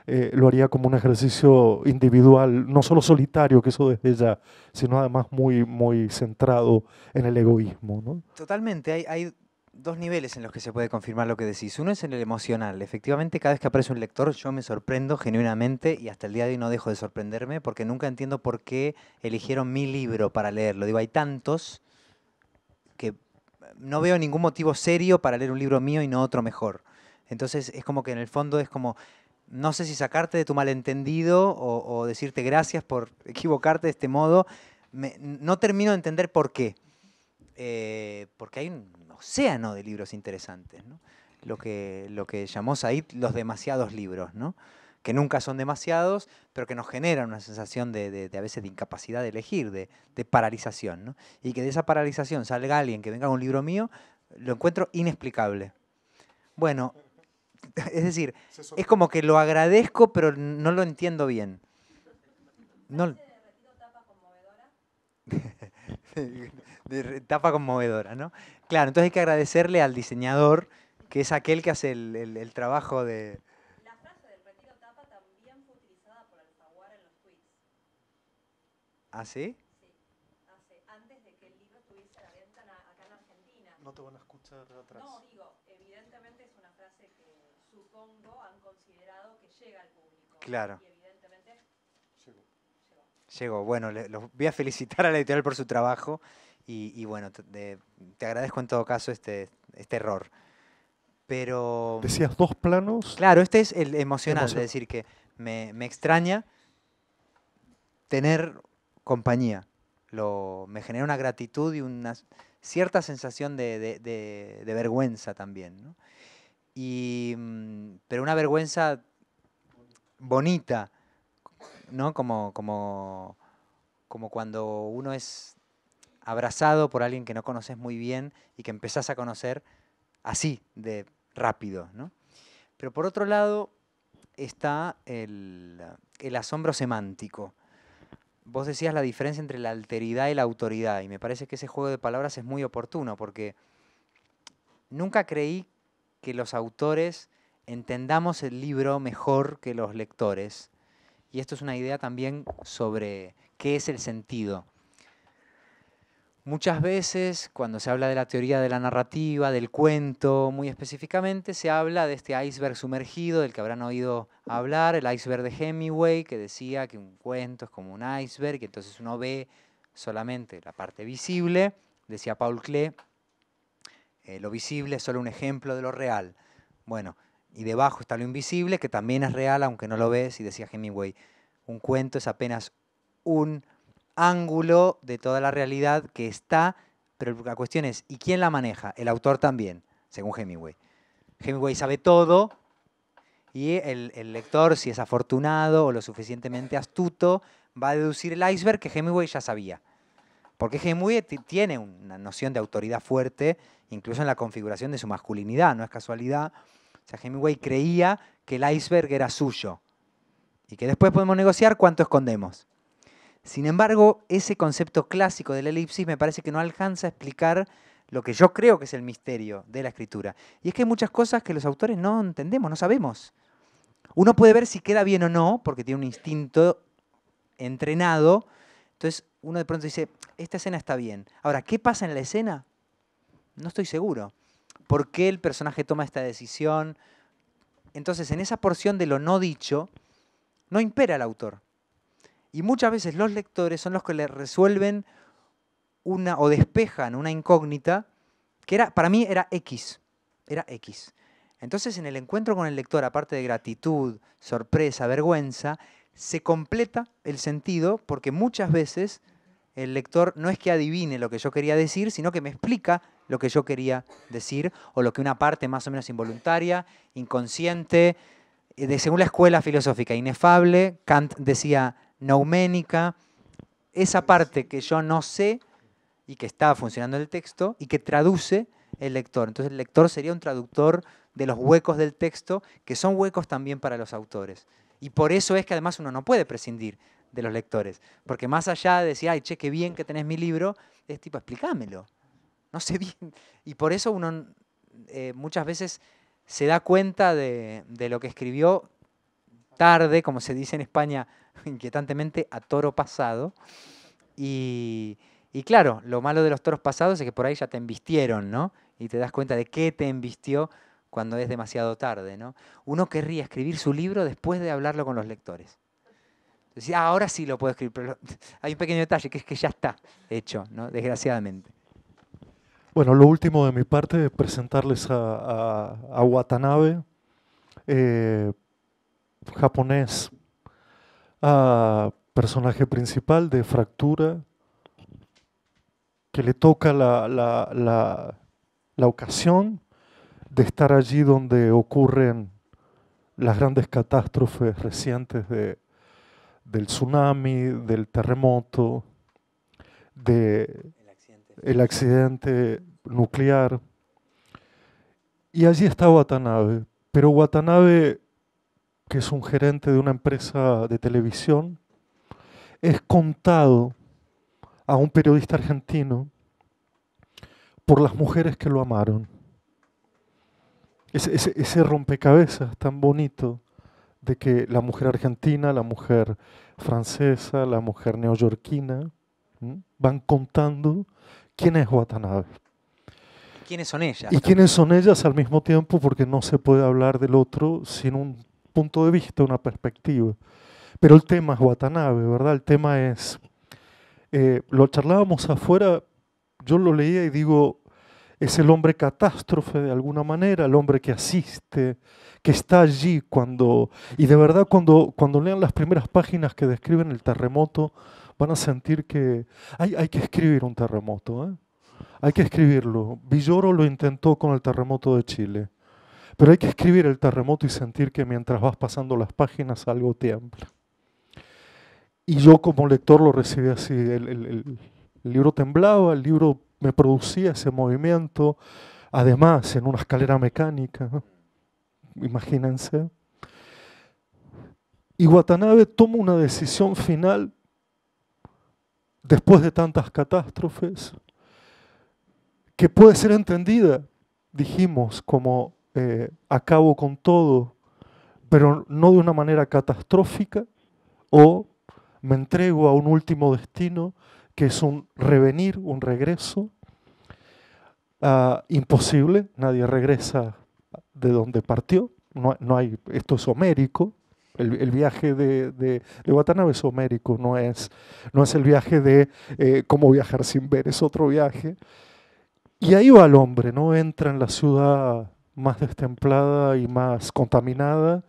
lo haría como un ejercicio individual, no solo solitario, que eso desde ya, sino además muy, muy centrado en el egoísmo, ¿no? Totalmente, hay dos niveles en los que se puede confirmar lo que decís. Uno es en el emocional. Efectivamente, cada vez que aparece un lector, yo me sorprendo genuinamente y hasta el día de hoy no dejo de sorprenderme porque nunca entiendo por qué eligieron mi libro para leerlo. Digo, hay tantos que no veo ningún motivo serio para leer un libro mío y no otro mejor. Entonces es como que en el fondo es como, no sé si sacarte de tu malentendido o decirte gracias por equivocarte de este modo. No termino de entender por qué. Porque hay un océano de libros interesantes, ¿no? Lo que llamó Said los demasiados libros, ¿no? Que nunca son demasiados, pero que nos generan una sensación de a veces de incapacidad de elegir, de paralización, ¿no? Y que de esa paralización salga alguien que venga con un libro mío, lo encuentro inexplicable. Bueno, es decir, es como que lo agradezco, pero no lo entiendo bien. No, de tapa conmovedora, ¿no? Claro, entonces hay que agradecerle al diseñador, que es aquel que hace el trabajo de... La frase del retiro tapa también fue utilizada por Alfaguara en los tweets. ¿Ah, sí? Sí, antes de que el libro estuviese a la venta acá en Argentina. No te van a escuchar atrás. No, digo, evidentemente es una frase que supongo han considerado que llega al público. Claro. Y evidentemente llegó. Llegó. Bueno, los voy a felicitar a la editorial por su trabajo y bueno, te agradezco en todo caso este error. Pero... Decías dos planos. Claro, este es el emocional, es decir, que me extraña tener compañía. Me genera una gratitud y una cierta sensación de vergüenza también, ¿no? Pero una vergüenza bonita, ¿no? Como cuando uno es abrazado por alguien que no conoces muy bien y que empezás a conocer así, de rápido, ¿no? Pero por otro lado está el asombro semántico. Vos decías la diferencia entre la alteridad y la autoridad, y me parece que ese juego de palabras es muy oportuno, porque nunca creí que los autores entendamos el libro mejor que los lectores. Y esto es una idea también sobre qué es el sentido. Muchas veces, cuando se habla de la teoría de la narrativa, del cuento, muy específicamente, se habla de este iceberg sumergido del que habrán oído hablar, el iceberg de Hemingway, que decía que un cuento es como un iceberg, y entonces uno ve solamente la parte visible. Decía Paul Klee, lo visible es solo un ejemplo de lo real. Bueno, y debajo está lo invisible, que también es real, aunque no lo ves, y decía Hemingway, un cuento es apenas un ángulo de toda la realidad que está, pero la cuestión es, ¿y quién la maneja? El autor también, según Hemingway. Hemingway sabe todo y el lector, si es afortunado o lo suficientemente astuto, va a deducir el iceberg que Hemingway ya sabía. Porque Hemingway tiene una noción de autoridad fuerte, incluso en la configuración de su masculinidad, no es casualidad. O sea, Hemingway creía que el iceberg era suyo y que después podemos negociar cuánto escondemos. Sin embargo, ese concepto clásico de la elipsis me parece que no alcanza a explicar lo que yo creo que es el misterio de la escritura. Y es que hay muchas cosas que los autores no entendemos, no sabemos. Uno puede ver si queda bien o no, porque tiene un instinto entrenado. Entonces, uno de pronto dice, esta escena está bien. Ahora, ¿qué pasa en la escena? No estoy seguro. ¿Por qué el personaje toma esta decisión? Entonces, en esa porción de lo no dicho, no impera el autor. Y muchas veces los lectores son los que le resuelven o despejan una incógnita que para mí era X. Era X. Entonces, en el encuentro con el lector, aparte de gratitud, sorpresa, vergüenza, se completa el sentido porque muchas veces el lector no es que adivine lo que yo quería decir, sino que me explica lo que yo quería decir o lo que una parte más o menos involuntaria, inconsciente, según la escuela filosófica inefable, Kant decía nouménica, esa parte que yo no sé y que está funcionando en el texto y que traduce el lector. Entonces el lector sería un traductor de los huecos del texto, que son huecos también para los autores. Y por eso es que además uno no puede prescindir de los lectores. Porque más allá de decir, ay, che, qué bien que tenés mi libro, es tipo, explícamelo. No sé bien. Y por eso uno muchas veces se da cuenta de lo que escribió tarde, como se dice en España, inquietantemente, a toro pasado. Y claro, lo malo de los toros pasados es que por ahí ya te embistieron, ¿no? Y te das cuenta de qué te embistió cuando es demasiado tarde, ¿no? Uno querría escribir su libro después de hablarlo con los lectores. Decía, ahora sí lo puedo escribir, pero hay un pequeño detalle, que es que ya está hecho, ¿no? Desgraciadamente. Bueno, lo último de mi parte es presentarles a Watanabe, japonés, personaje principal de Fractura, que le toca la ocasión de estar allí donde ocurren las grandes catástrofes recientes del tsunami, del terremoto, del accidente nuclear. Y allí está Watanabe. Pero Watanabe, que es un gerente de una empresa de televisión, es contado a un periodista argentino por las mujeres que lo amaron. Ese rompecabezas tan bonito de que la mujer argentina, la mujer francesa, la mujer neoyorquina, van contando quién es Watanabe. ¿Quiénes son ellas? Y quiénes son ellas al mismo tiempo, porque no se puede hablar del otro sin un punto de vista, una perspectiva. Pero el tema es Watanabe, ¿verdad? El tema es, lo charlábamos afuera, yo lo leía y digo, es el hombre catástrofe de alguna manera, el hombre que asiste, que está allí cuando, y de verdad cuando lean las primeras páginas que describen el terremoto, van a sentir que hay que escribir un terremoto, ¿eh? Hay que escribirlo. Villoro lo intentó con el terremoto de Chile, Pero hay que escribir el terremoto y sentir que mientras vas pasando las páginas algo tiembla. Y yo como lector lo recibí así, el libro temblaba, el libro me producía ese movimiento, además en una escalera mecánica, ¿no? Imagínense. Y Watanabe toma una decisión final después de tantas catástrofes que puede ser entendida, dijimos, como acabo con todo, pero no de una manera catastrófica, o me entrego a un último destino que es un revenir, un regreso imposible, nadie regresa de donde partió, no hay, esto es homérico. El viaje de Watanabe es homérico, no es el viaje de cómo viajar sin ver, es otro viaje. Y ahí va el hombre, ¿no? Entra en la ciudad más destemplada y más contaminada.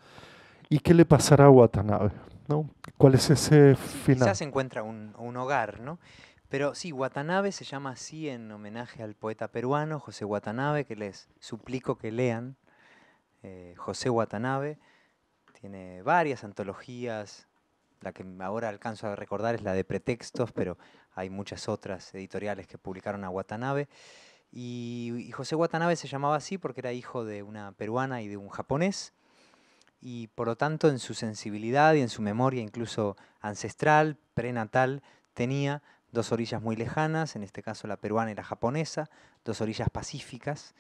¿Y qué le pasará a Watanabe? ¿No? ¿Cuál es ese final? Quizás encuentra un hogar, ¿no? Pero sí, Watanabe se llama así en homenaje al poeta peruano José Watanabe, que les suplico que lean. José Watanabe tiene varias antologías, la que ahora alcanzo a recordar es la de Pretextos, pero hay muchas otras editoriales que publicaron a Watanabe. Y José Watanabe se llamaba así porque era hijo de una peruana y de un japonés, y por lo tanto en su sensibilidad y en su memoria incluso ancestral, prenatal, tenía dos orillas muy lejanas, en este caso la peruana y la japonesa, dos orillas pacíficas,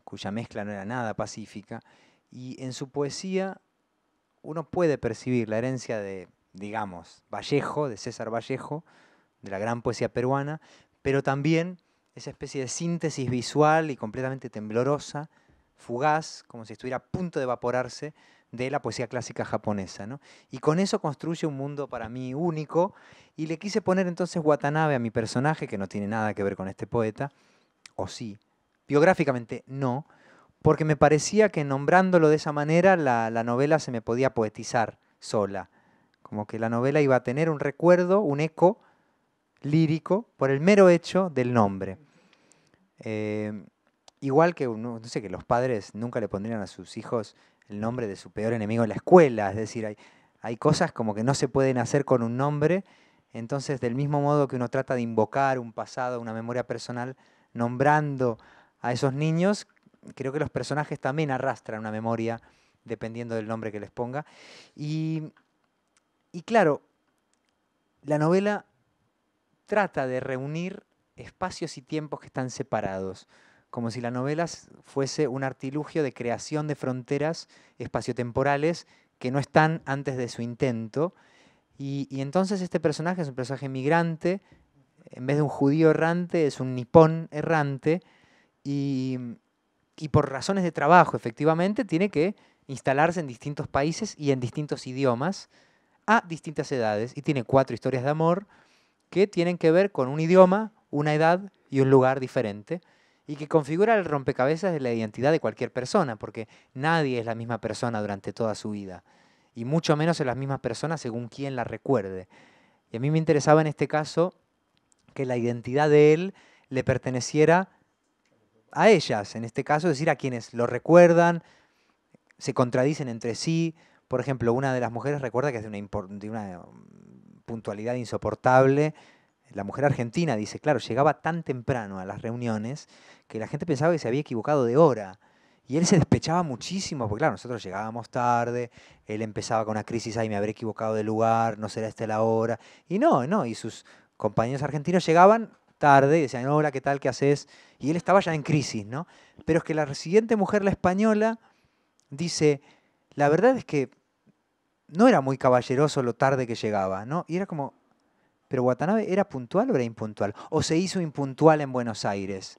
cuya mezcla no era nada pacífica, y en su poesía uno puede percibir la herencia de, digamos, Vallejo, de César Vallejo, de la gran poesía peruana, pero también esa especie de síntesis visual y completamente temblorosa, fugaz, como si estuviera a punto de evaporarse, de la poesía clásica japonesa, ¿no? Y con eso construye un mundo para mí único, y le quise poner entonces Watanabe a mi personaje, que no tiene nada que ver con este poeta, o sí, biográficamente no, porque me parecía que nombrándolo de esa manera la novela se me podía poetizar sola, como que la novela iba a tener un recuerdo, un eco lírico por el mero hecho del nombre. Igual que, no sé, que los padres nunca le pondrían a sus hijos el nombre de su peor enemigo en la escuela, es decir, hay cosas como que no se pueden hacer con un nombre, entonces del mismo modo que uno trata de invocar un pasado, una memoria personal, nombrando a esos niños, creo que los personajes también arrastran una memoria dependiendo del nombre que les ponga. Y claro, la novela trata de reunir espacios y tiempos que están separados, como si la novela fuese un artilugio de creación de fronteras espaciotemporales que no están antes de su intento. Y entonces este personaje es un personaje migrante, en vez de un judío errante, es un nipón errante, y por razones de trabajo, efectivamente, tiene que instalarse en distintos países y en distintos idiomas a distintas edades, y tiene 4 historias de amor que tienen que ver con un idioma, una edad y un lugar diferente, y que configura el rompecabezas de la identidad de cualquier persona, porque nadie es la misma persona durante toda su vida, y mucho menos es la misma persona según quien la recuerde. Y a mí me interesaba en este caso que la identidad de él le perteneciera a ellas, en este caso, es decir, a quienes lo recuerdan, se contradicen entre sí. Por ejemplo, una de las mujeres recuerda que es de una puntualidad insoportable. La mujer argentina dice, claro, llegaba tan temprano a las reuniones que la gente pensaba que se había equivocado de hora. Y él se despechaba muchísimo, porque claro, nosotros llegábamos tarde, él empezaba con una crisis, ay, me habré equivocado de lugar, no será esta la hora. Y no, y sus compañeros argentinos llegaban tarde y decían, hola, ¿qué tal? ¿Qué haces? Y él estaba ya en crisis, ¿no? Pero es que la siguiente mujer, la española, dice, la verdad es que no era muy caballeroso lo tarde que llegaba, ¿no? Y era como, ¿pero Watanabe era puntual o era impuntual? ¿O se hizo impuntual en Buenos Aires?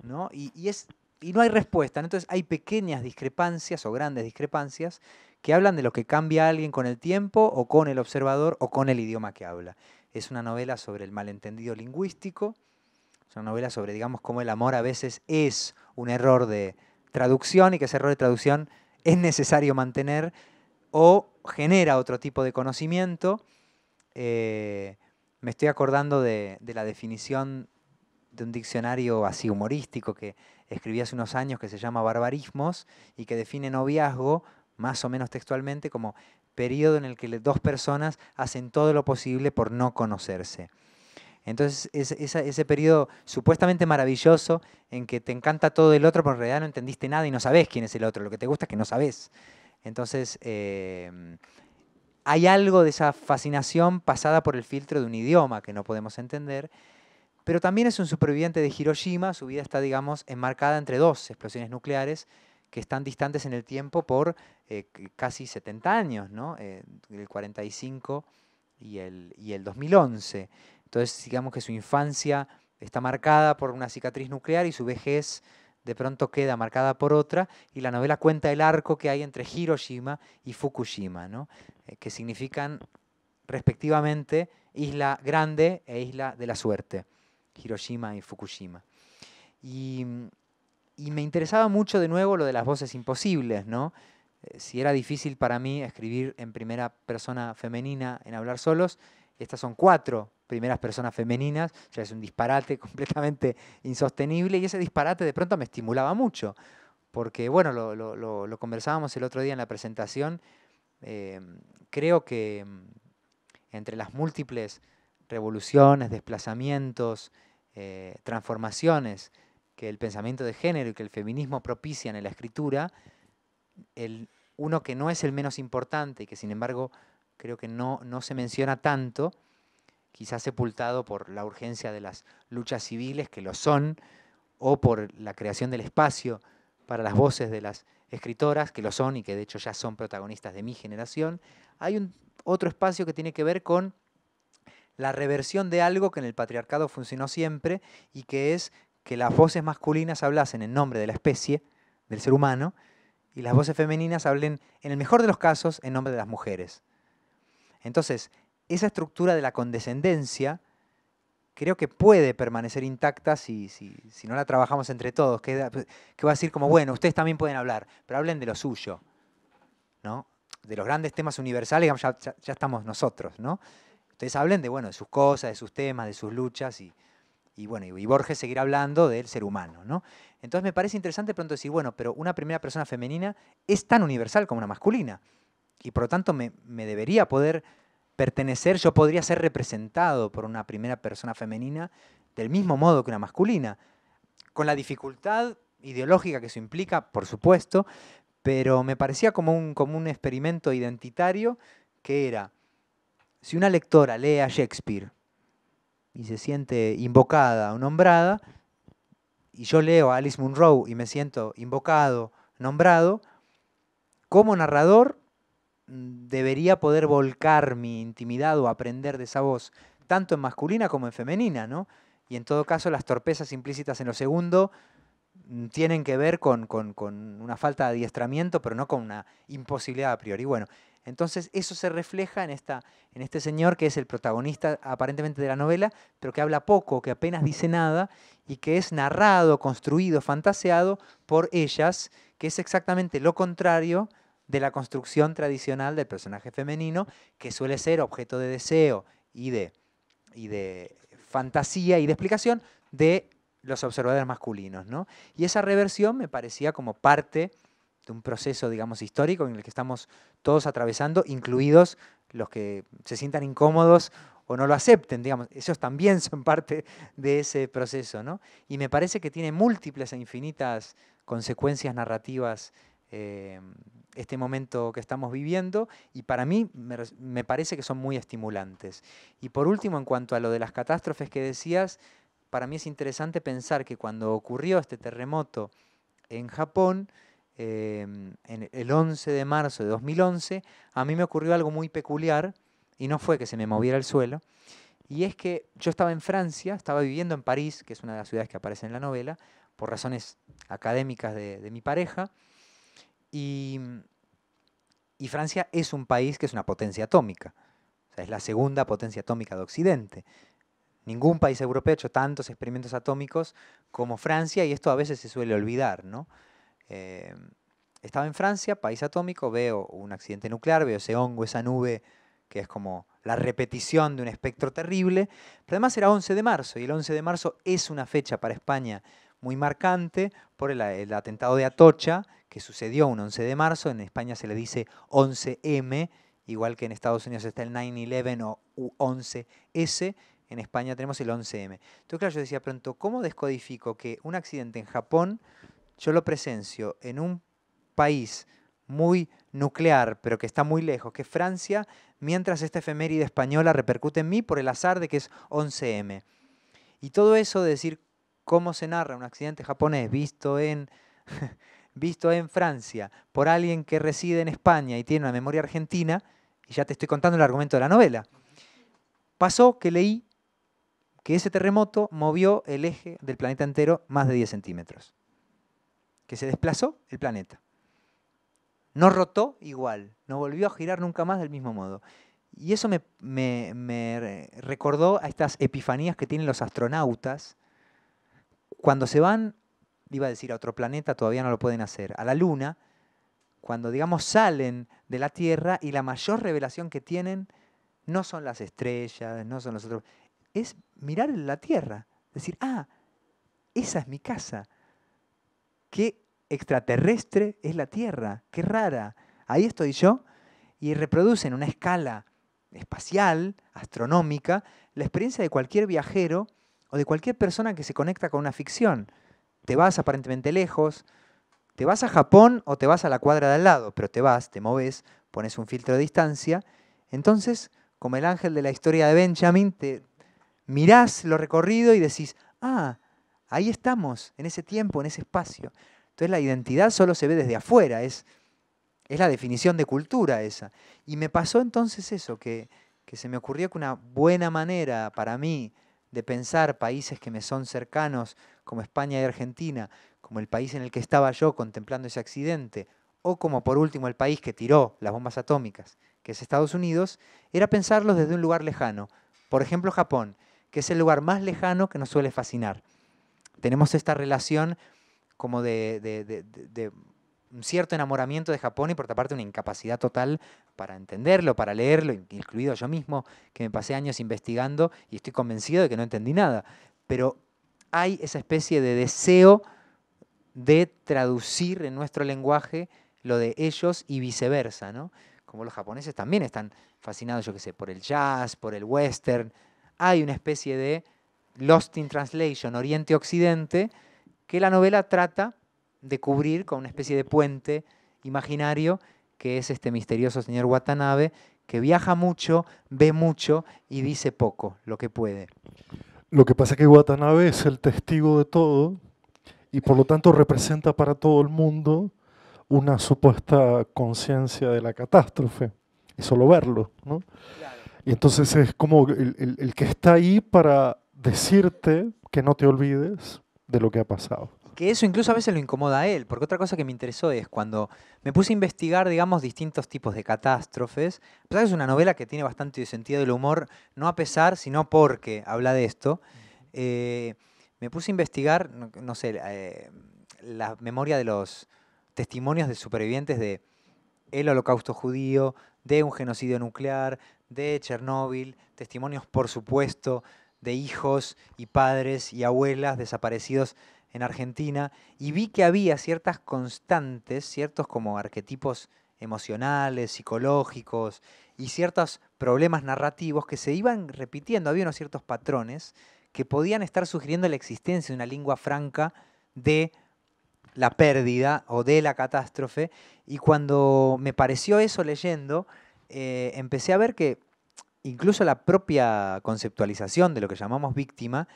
¿No? Y no hay respuesta, ¿no? Entonces hay pequeñas discrepancias o grandes discrepancias que hablan de lo que cambia alguien con el tiempo o con el observador o con el idioma que habla. Es una novela sobre el malentendido lingüístico, es una novela sobre, digamos, cómo el amor a veces es un error de traducción y que ese error de traducción es necesario mantener o genera otro tipo de conocimiento. Me estoy acordando de la definición de un diccionario así humorístico que escribí hace unos años que se llama Barbarismos y que define noviazgo, más o menos textualmente, como periodo en el que dos personas hacen todo lo posible por no conocerse. Entonces, ese periodo supuestamente maravilloso en que te encanta todo del otro, pero en realidad no entendiste nada y no sabés quién es el otro. Lo que te gusta es que no sabés. Entonces, hay algo de esa fascinación pasada por el filtro de un idioma que no podemos entender, pero también es un superviviente de Hiroshima. Su vida está, digamos, enmarcada entre dos explosiones nucleares que están distantes en el tiempo por casi 70 años, ¿no? El 45 y el 2011. Entonces, digamos que su infancia está marcada por una cicatriz nuclear y su vejez de pronto queda marcada por otra, y la novela cuenta el arco que hay entre Hiroshima y Fukushima, ¿no? Que significan respectivamente Isla Grande e Isla de la Suerte, Hiroshima y Fukushima. Y me interesaba mucho de nuevo lo de las voces imposibles, ¿no? Si era difícil para mí escribir en primera persona femenina en Hablar Solos, estas son 4 primeras personas femeninas, o sea, es un disparate completamente insostenible, y ese disparate de pronto me estimulaba mucho, porque, bueno, lo conversábamos el otro día en la presentación. Creo que entre las múltiples revoluciones, desplazamientos, transformaciones que el pensamiento de género y que el feminismo propician en la escritura, uno que no es el menos importante y que sin embargo creo que no se menciona tanto, quizás sepultado por la urgencia de las luchas civiles, que lo son, o por la creación del espacio para las voces de las escritoras, que lo son y que de hecho ya son protagonistas de mi generación. Hay otro espacio que tiene que ver con la reversión de algo que en el patriarcado funcionó siempre, y que es que las voces masculinas hablasen en nombre de la especie, del ser humano, y las voces femeninas hablen, en el mejor de los casos, en nombre de las mujeres. Entonces, esa estructura de la condescendencia creo que puede permanecer intacta si no la trabajamos entre todos, que va a decir como, bueno, ustedes también pueden hablar, pero hablen de lo suyo, ¿no? De los grandes temas universales, digamos, ya estamos nosotros, ¿no? Ustedes hablen de, bueno, de sus cosas, de sus temas, de sus luchas, y Borges seguirá hablando del ser humano, ¿no? Entonces me parece interesante pronto decir, bueno, pero una primera persona femenina es tan universal como una masculina, y por lo tanto me debería poder pertenecer, yo podría ser representado por una primera persona femenina del mismo modo que una masculina, con la dificultad ideológica que eso implica, por supuesto, pero me parecía como un experimento identitario, que era, si una lectora lee a Shakespeare y se siente invocada o nombrada, y yo leo a Alice Munro y me siento invocado, nombrado, como narrador debería poder volcar mi intimidad o aprender de esa voz, tanto en masculina como en femenina, ¿no? Y en todo caso las torpezas implícitas en lo segundo tienen que ver con una falta de adiestramiento, pero no con una imposibilidad a priori. Bueno, entonces eso se refleja en este señor que es el protagonista aparentemente de la novela, pero que habla poco, que apenas dice nada, y que es narrado, construido, fantaseado por ellas, que es exactamente lo contrario de la construcción tradicional del personaje femenino, que suele ser objeto de deseo y de fantasía y de explicación de los observadores masculinos, ¿no? Y esa reversión me parecía como parte de un proceso, digamos, histórico en el que estamos todos atravesando, incluidos los que se sientan incómodos o no lo acepten, digamos, ellos también son parte de ese proceso, ¿no? Y me parece que tiene múltiples e infinitas consecuencias narrativas este momento que estamos viviendo, y para mí me parece que son muy estimulantes. Y por último, en cuanto a lo de las catástrofes que decías, para mí es interesante pensar que cuando ocurrió este terremoto en Japón, en el 11 de marzo de 2011, a mí me ocurrió algo muy peculiar, y no fue que se me moviera el suelo, y es que yo estaba en Francia, estaba viviendo en París, que es una de las ciudades que aparece en la novela, por razones académicas de mi pareja, y Francia es un país que es una potencia atómica, o sea, es la segunda potencia atómica de Occidente. Ningún país europeo ha hecho tantos experimentos atómicos como Francia, y esto a veces se suele olvidar, ¿no? Estaba en Francia, país atómico, veo un accidente nuclear, veo ese hongo, esa nube que es como la repetición de un espectro terrible, pero además era 11 de marzo, y el 11 de marzo es una fecha para España muy marcante por el atentado de Atocha, que sucedió un 11 de marzo, en España se le dice 11M, igual que en Estados Unidos está el 9/11 o 11S, en España tenemos el 11M. Entonces, claro, yo decía pronto, ¿cómo descodifico que un accidente en Japón yo lo presencio en un país muy nuclear, pero que está muy lejos, que es Francia, mientras esta efeméride española repercute en mí por el azar de que es 11M? Y todo eso de decir cómo se narra un accidente japonés visto en, visto en Francia por alguien que reside en España y tiene una memoria argentina, y ya te estoy contando el argumento de la novela. Pasó que leí que ese terremoto movió el eje del planeta entero más de 10 centímetros. Que se desplazó el planeta. No rotó igual, no volvió a girar nunca más del mismo modo. Y eso me recordó a estas epifanías que tienen los astronautas cuando se van, iba a decir a otro planeta, todavía no lo pueden hacer, a la Luna, cuando, digamos, salen de la Tierra y la mayor revelación que tienen no son las estrellas, no son los otros, es mirar la Tierra, decir, ah, esa es mi casa, qué extraterrestre es la Tierra, qué rara, ahí estoy yo, y reproducen una escala espacial, astronómica, la experiencia de cualquier viajero o de cualquier persona que se conecta con una ficción. Te vas aparentemente lejos, te vas a Japón o te vas a la cuadra de al lado, pero te vas, te moves, pones un filtro de distancia, entonces, como el ángel de la historia de Benjamin, te mirás lo recorrido y decís, ah, ahí estamos, en ese tiempo, en ese espacio. Entonces la identidad solo se ve desde afuera, es la definición de cultura esa. Y me pasó entonces eso, que se me ocurrió que una buena manera para mí de pensar países que me son cercanos, como España y Argentina, como el país en el que estaba yo contemplando ese accidente, o como por último el país que tiró las bombas atómicas, que es Estados Unidos, era pensarlos desde un lugar lejano. Por ejemplo, Japón, que es el lugar más lejano que nos suele fascinar. Tenemos esta relación como de un cierto enamoramiento de Japón y por otra parte una incapacidad total para entenderlo, para leerlo, incluido yo mismo, que me pasé años investigando y estoy convencido de que no entendí nada. Pero hay esa especie de deseo de traducir en nuestro lenguaje lo de ellos y viceversa, ¿no? Como los japoneses también están fascinados, yo qué sé, por el jazz, por el western. Hay una especie de Lost in Translation, Oriente-Occidente, que la novela trata de cubrir con una especie de puente imaginario que es este misterioso señor Watanabe, que viaja mucho, ve mucho y dice poco, lo que puede. Lo que pasa es que Watanabe es el testigo de todo y por lo tanto representa para todo el mundo una supuesta conciencia de la catástrofe y solo verlo, ¿no? Claro. Y entonces es como el que está ahí para decirte que no te olvides de lo que ha pasado. Que eso incluso a veces lo incomoda a él, porque otra cosa que me interesó es cuando me puse a investigar, digamos, distintos tipos de catástrofes. A pesar que es una novela que tiene bastante sentido del humor, no a pesar, sino porque habla de esto, me puse a investigar, no sé, la memoria de los testimonios de supervivientes de el Holocausto judío, de un genocidio nuclear, de Chernóbil, testimonios, por supuesto, de hijos y padres y abuelas desaparecidos en Argentina, y vi que había ciertas constantes, ciertos como arquetipos emocionales, psicológicos y ciertos problemas narrativos que se iban repitiendo. Había unos ciertos patrones que podían estar sugiriendo la existencia de una lengua franca de la pérdida o de la catástrofe, y cuando me pareció eso leyendo, empecé a ver que incluso la propia conceptualización de lo que llamamos víctima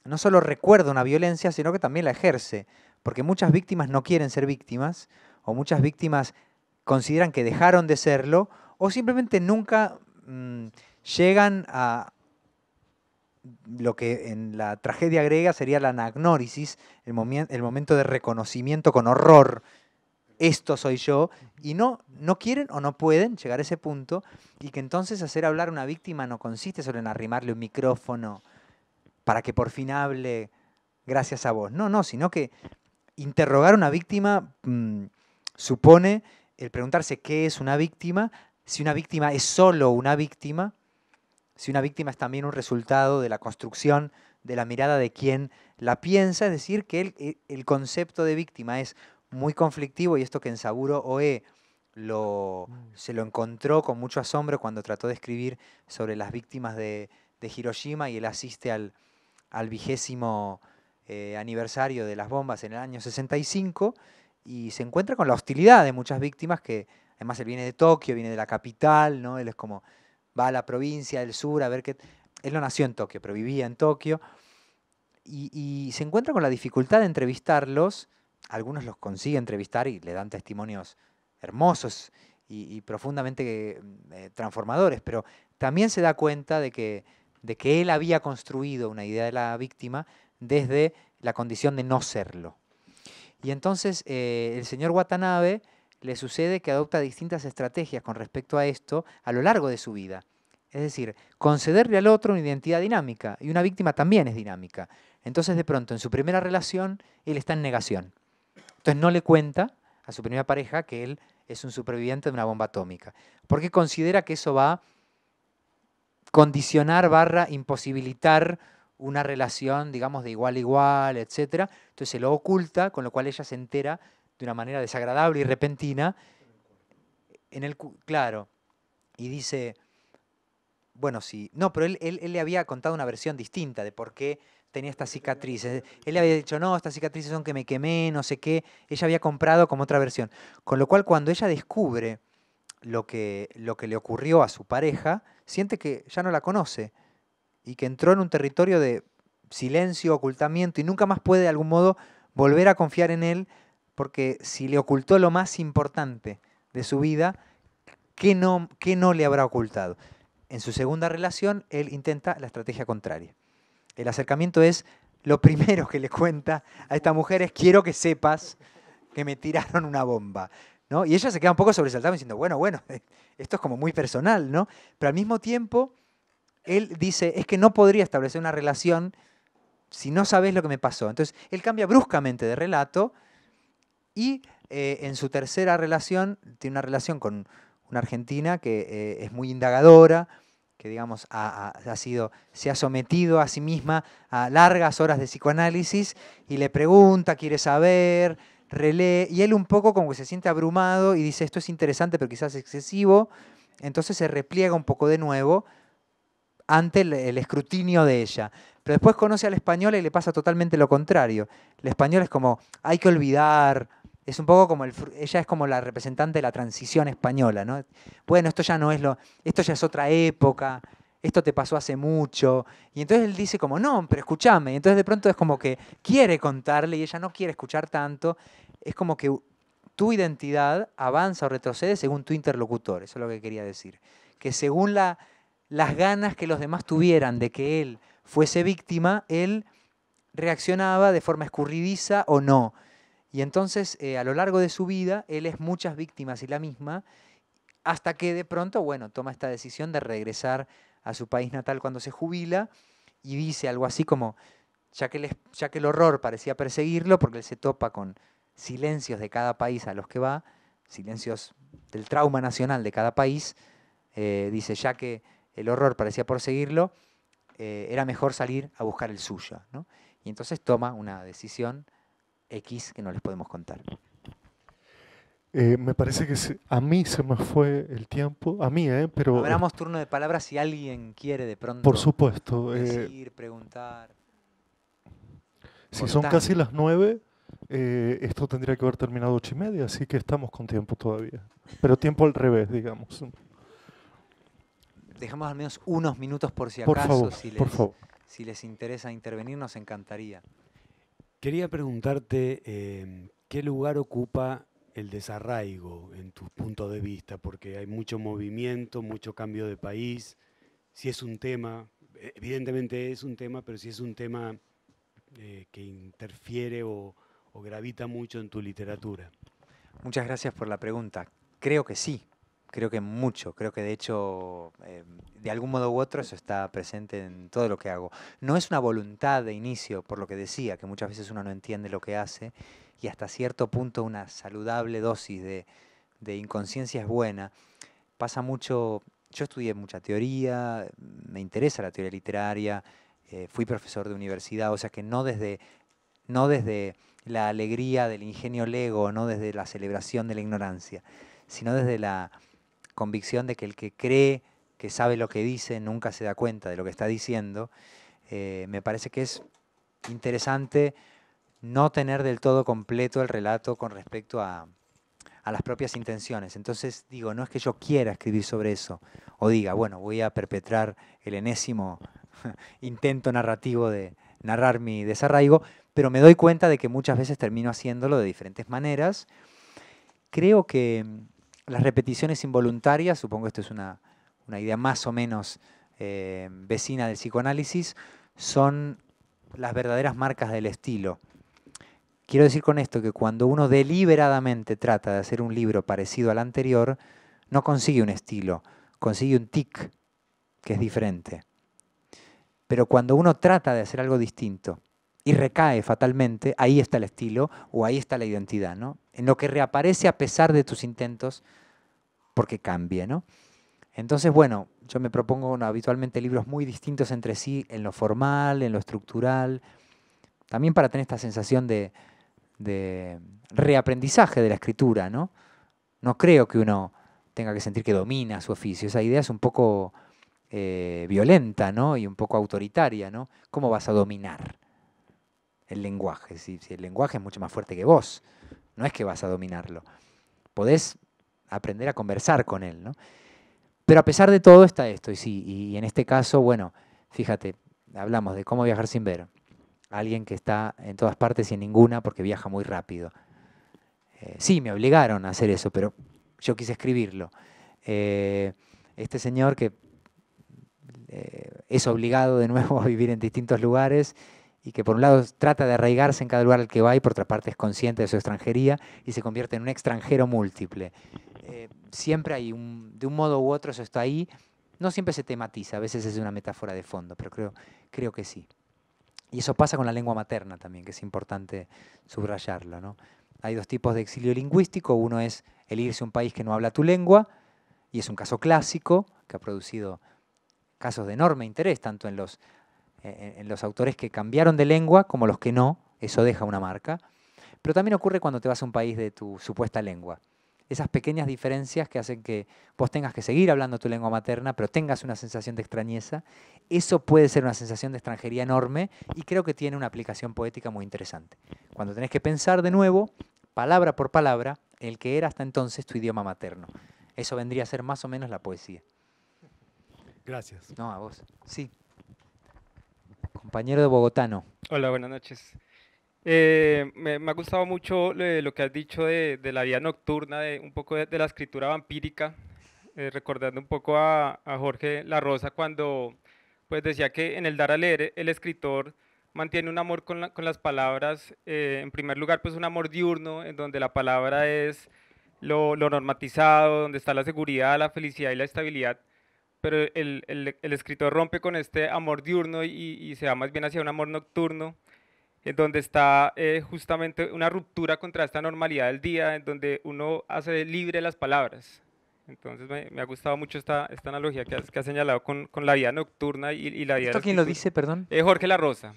no solo recuerda una violencia, sino que también la ejerce, porque muchas víctimas no quieren ser víctimas, o muchas víctimas consideran que dejaron de serlo, o simplemente nunca llegan a lo que en la tragedia griega sería la anagnórisis, el momento de reconocimiento con horror, esto soy yo, y no quieren o no pueden llegar a ese punto, y que entonces hacer hablar a una víctima no consiste solo en arrimarle un micrófono para que por fin hable gracias a vos. No, sino que interrogar a una víctima supone el preguntarse qué es una víctima, si una víctima es solo una víctima, si una víctima es también un resultado de la construcción de la mirada de quien la piensa, es decir, que el concepto de víctima es muy conflictivo, y esto que en Saburo Oe se lo encontró con mucho asombro cuando trató de escribir sobre las víctimas de Hiroshima, y él asiste al 20º aniversario de las bombas en el año 65, y se encuentra con la hostilidad de muchas víctimas, que además él viene de Tokio, viene de la capital, ¿no? Él es como, va a la provincia del sur a ver qué... Él no nació en Tokio, pero vivía en Tokio, y se encuentra con la dificultad de entrevistarlos. Algunos los consigue entrevistar y le dan testimonios hermosos y profundamente transformadores, pero también se da cuenta de que él había construido una idea de la víctima desde la condición de no serlo. Y entonces el señor Watanabe le sucede que adopta distintas estrategias con respecto a esto a lo largo de su vida. Es decir, concederle al otro una identidad dinámica, y una víctima también es dinámica. Entonces, de pronto, en su primera relación, él está en negación. Entonces no le cuenta a su primera pareja que él es un superviviente de una bomba atómica, porque considera que eso va a condicionar / imposibilitar una relación, digamos, de igual a igual, etc. Entonces se lo oculta, con lo cual ella se entera de una manera desagradable y repentina, claro, y dice, bueno, sí, no, pero él le había contado una versión distinta de por qué tenía estas cicatrices. Él le había dicho, no, estas cicatrices son que me quemé, no sé qué. Ella había comprado como otra versión. Con lo cual, cuando ella descubre lo que le ocurrió a su pareja, siente que ya no la conoce y que entró en un territorio de silencio, ocultamiento, y nunca más puede de algún modo volver a confiar en él, porque si le ocultó lo más importante de su vida, ¿qué no le habrá ocultado? En su segunda relación, él intenta la estrategia contraria. El acercamiento es, lo primero que le cuenta a esta mujer es, quiero que sepas que me tiraron una bomba, ¿no? Y ella se queda un poco sobresaltada diciendo, bueno, esto es como muy personal, ¿no? Pero al mismo tiempo, él dice, es que no podría establecer una relación si no sabes lo que me pasó. Entonces, él cambia bruscamente de relato, y en su tercera relación, tiene una relación con una argentina que es muy indagadora, que digamos se ha sometido a sí misma a largas horas de psicoanálisis, y le pregunta, quiere saber, relee, y él un poco como que se siente abrumado y dice, esto es interesante pero quizás excesivo, entonces se repliega un poco de nuevo ante el escrutinio de ella. Pero después conoce a la española y le pasa totalmente lo contrario. La española es como, hay que olvidar, es un poco como, ella es como la representante de la transición española, ¿no? Bueno, esto ya no es esto ya es otra época, esto te pasó hace mucho. Y entonces él dice como, no, pero escúchame. Y entonces de pronto es como que quiere contarle y ella no quiere escuchar tanto. Es como que tu identidad avanza o retrocede según tu interlocutor, eso es lo que quería decir. Que según las ganas que los demás tuvieran de que él fuese víctima, él reaccionaba de forma escurridiza o no. Y entonces, a lo largo de su vida, él es muchas víctimas y la misma, hasta que de pronto, bueno, toma esta decisión de regresar a su país natal cuando se jubila, y dice algo así como, ya que el horror parecía perseguirlo, porque él se topa con silencios de cada país a los que va, silencios del trauma nacional de cada país, dice, ya que el horror parecía perseguirlo, era mejor salir a buscar el suyo, ¿no? Y entonces toma una decisión X que no les podemos contar. Me parece que a mí se me fue el tiempo, a mí, pero... Abramos turno de palabras si alguien quiere de pronto por supuesto. decir, preguntar. Si son casi las 9, esto tendría que haber terminado 8:30, así que estamos con tiempo todavía. Pero tiempo al revés, digamos. Dejamos al menos unos minutos por si Por acaso, favor, por favor. si les interesa intervenir, nos encantaría. Quería preguntarte qué lugar ocupa el desarraigo en tu punto de vista, porque hay mucho movimiento, mucho cambio de país. Si es un tema, evidentemente es un tema, pero si es un tema que interfiere o gravita mucho en tu literatura. Muchas gracias por la pregunta. Creo que sí, creo que mucho, creo que de hecho de algún modo u otro eso está presente en todo lo que hago. No es una voluntad de inicio, por lo que decía, que muchas veces uno no entiende lo que hace, y hasta cierto punto una saludable dosis de inconsciencia es buena, pasa mucho, yo estudié mucha teoría, me interesa la teoría literaria, fui profesor de universidad, o sea que no desde la alegría del ingenio lego, no desde la celebración de la ignorancia, sino desde la convicción de que el que cree que sabe lo que dice nunca se da cuenta de lo que está diciendo. Me parece que es interesante no tener del todo completo el relato con respecto a las propias intenciones. Entonces digo, no es que yo quiera escribir sobre eso, o diga, bueno, voy a perpetrar el enésimo intento narrativo de narrar mi desarraigo, pero me doy cuenta de que muchas veces termino haciéndolo de diferentes maneras. Creo que las repeticiones involuntarias, supongo que esto es una idea más o menos vecina del psicoanálisis, son las verdaderas marcas del estilo. Quiero decir con esto que cuando uno deliberadamente trata de hacer un libro parecido al anterior, no consigue un estilo, consigue un tic, que es diferente. Pero cuando uno trata de hacer algo distinto y recae fatalmente, ahí está el estilo o ahí está la identidad, ¿no? En lo que reaparece a pesar de tus intentos porque cambie, ¿no? Entonces, bueno, yo me propongo habitualmente libros muy distintos entre sí en lo formal, en lo estructural, también para tener esta sensación de reaprendizaje de la escritura, ¿no? No creo que uno tenga que sentir que domina su oficio. Esa idea es un poco violenta, ¿no? Y un poco autoritaria, ¿no? ¿Cómo vas a dominar el lenguaje? Si el lenguaje es mucho más fuerte que vos, no es que vas a dominarlo. Podés aprender a conversar con él, ¿no? Pero a pesar de todo está esto, y en este caso, bueno, fíjate, hablamos de Cómo viajar sin ver. Alguien que está en todas partes y en ninguna porque viaja muy rápido. Sí, me obligaron a hacer eso, pero yo quise escribirlo. Este señor que es obligado de nuevo a vivir en distintos lugares y que por un lado trata de arraigarse en cada lugar al que va y por otra parte es consciente de su extranjería y se convierte en un extranjero múltiple. Siempre hay, de un modo u otro eso está ahí. No siempre se tematiza, a veces es una metáfora de fondo, pero creo que sí. Y eso pasa con la lengua materna también, que es importante subrayarlo, ¿no? Hay dos tipos de exilio lingüístico. Uno es el irse a un país que no habla tu lengua, y es un caso clásico que ha producido casos de enorme interés, tanto en los autores que cambiaron de lengua como los que no, eso deja una marca. Pero también ocurre cuando te vas a un país de tu supuesta lengua. Esas pequeñas diferencias que hacen que vos tengas que seguir hablando tu lengua materna, pero tengas una sensación de extrañeza, eso puede ser una sensación de extranjería enorme y creo que tiene una aplicación poética muy interesante. Cuando tenés que pensar de nuevo, palabra por palabra, el que era hasta entonces tu idioma materno. Eso vendría a ser más o menos la poesía. Gracias. No, a vos. Sí. Compañero de bogotano. Hola, buenas noches. Me ha gustado mucho lo que has dicho de la vida nocturna, un poco de la escritura vampírica, recordando un poco a Jorge La Rosa cuando pues, decía que en el dar a leer el escritor mantiene un amor con las palabras, en primer lugar pues un amor diurno, en donde la palabra es lo normatizado, donde está la seguridad, la felicidad y la estabilidad, pero el escritor rompe con este amor diurno y se va más bien hacia un amor nocturno, en donde está justamente una ruptura contra esta normalidad del día, en donde uno hace libre las palabras. Entonces me ha gustado mucho esta analogía que has señalado con la vida nocturna y la vida de ¿Esto la quién lo escritura. dice, perdón? Jorge La Rosa,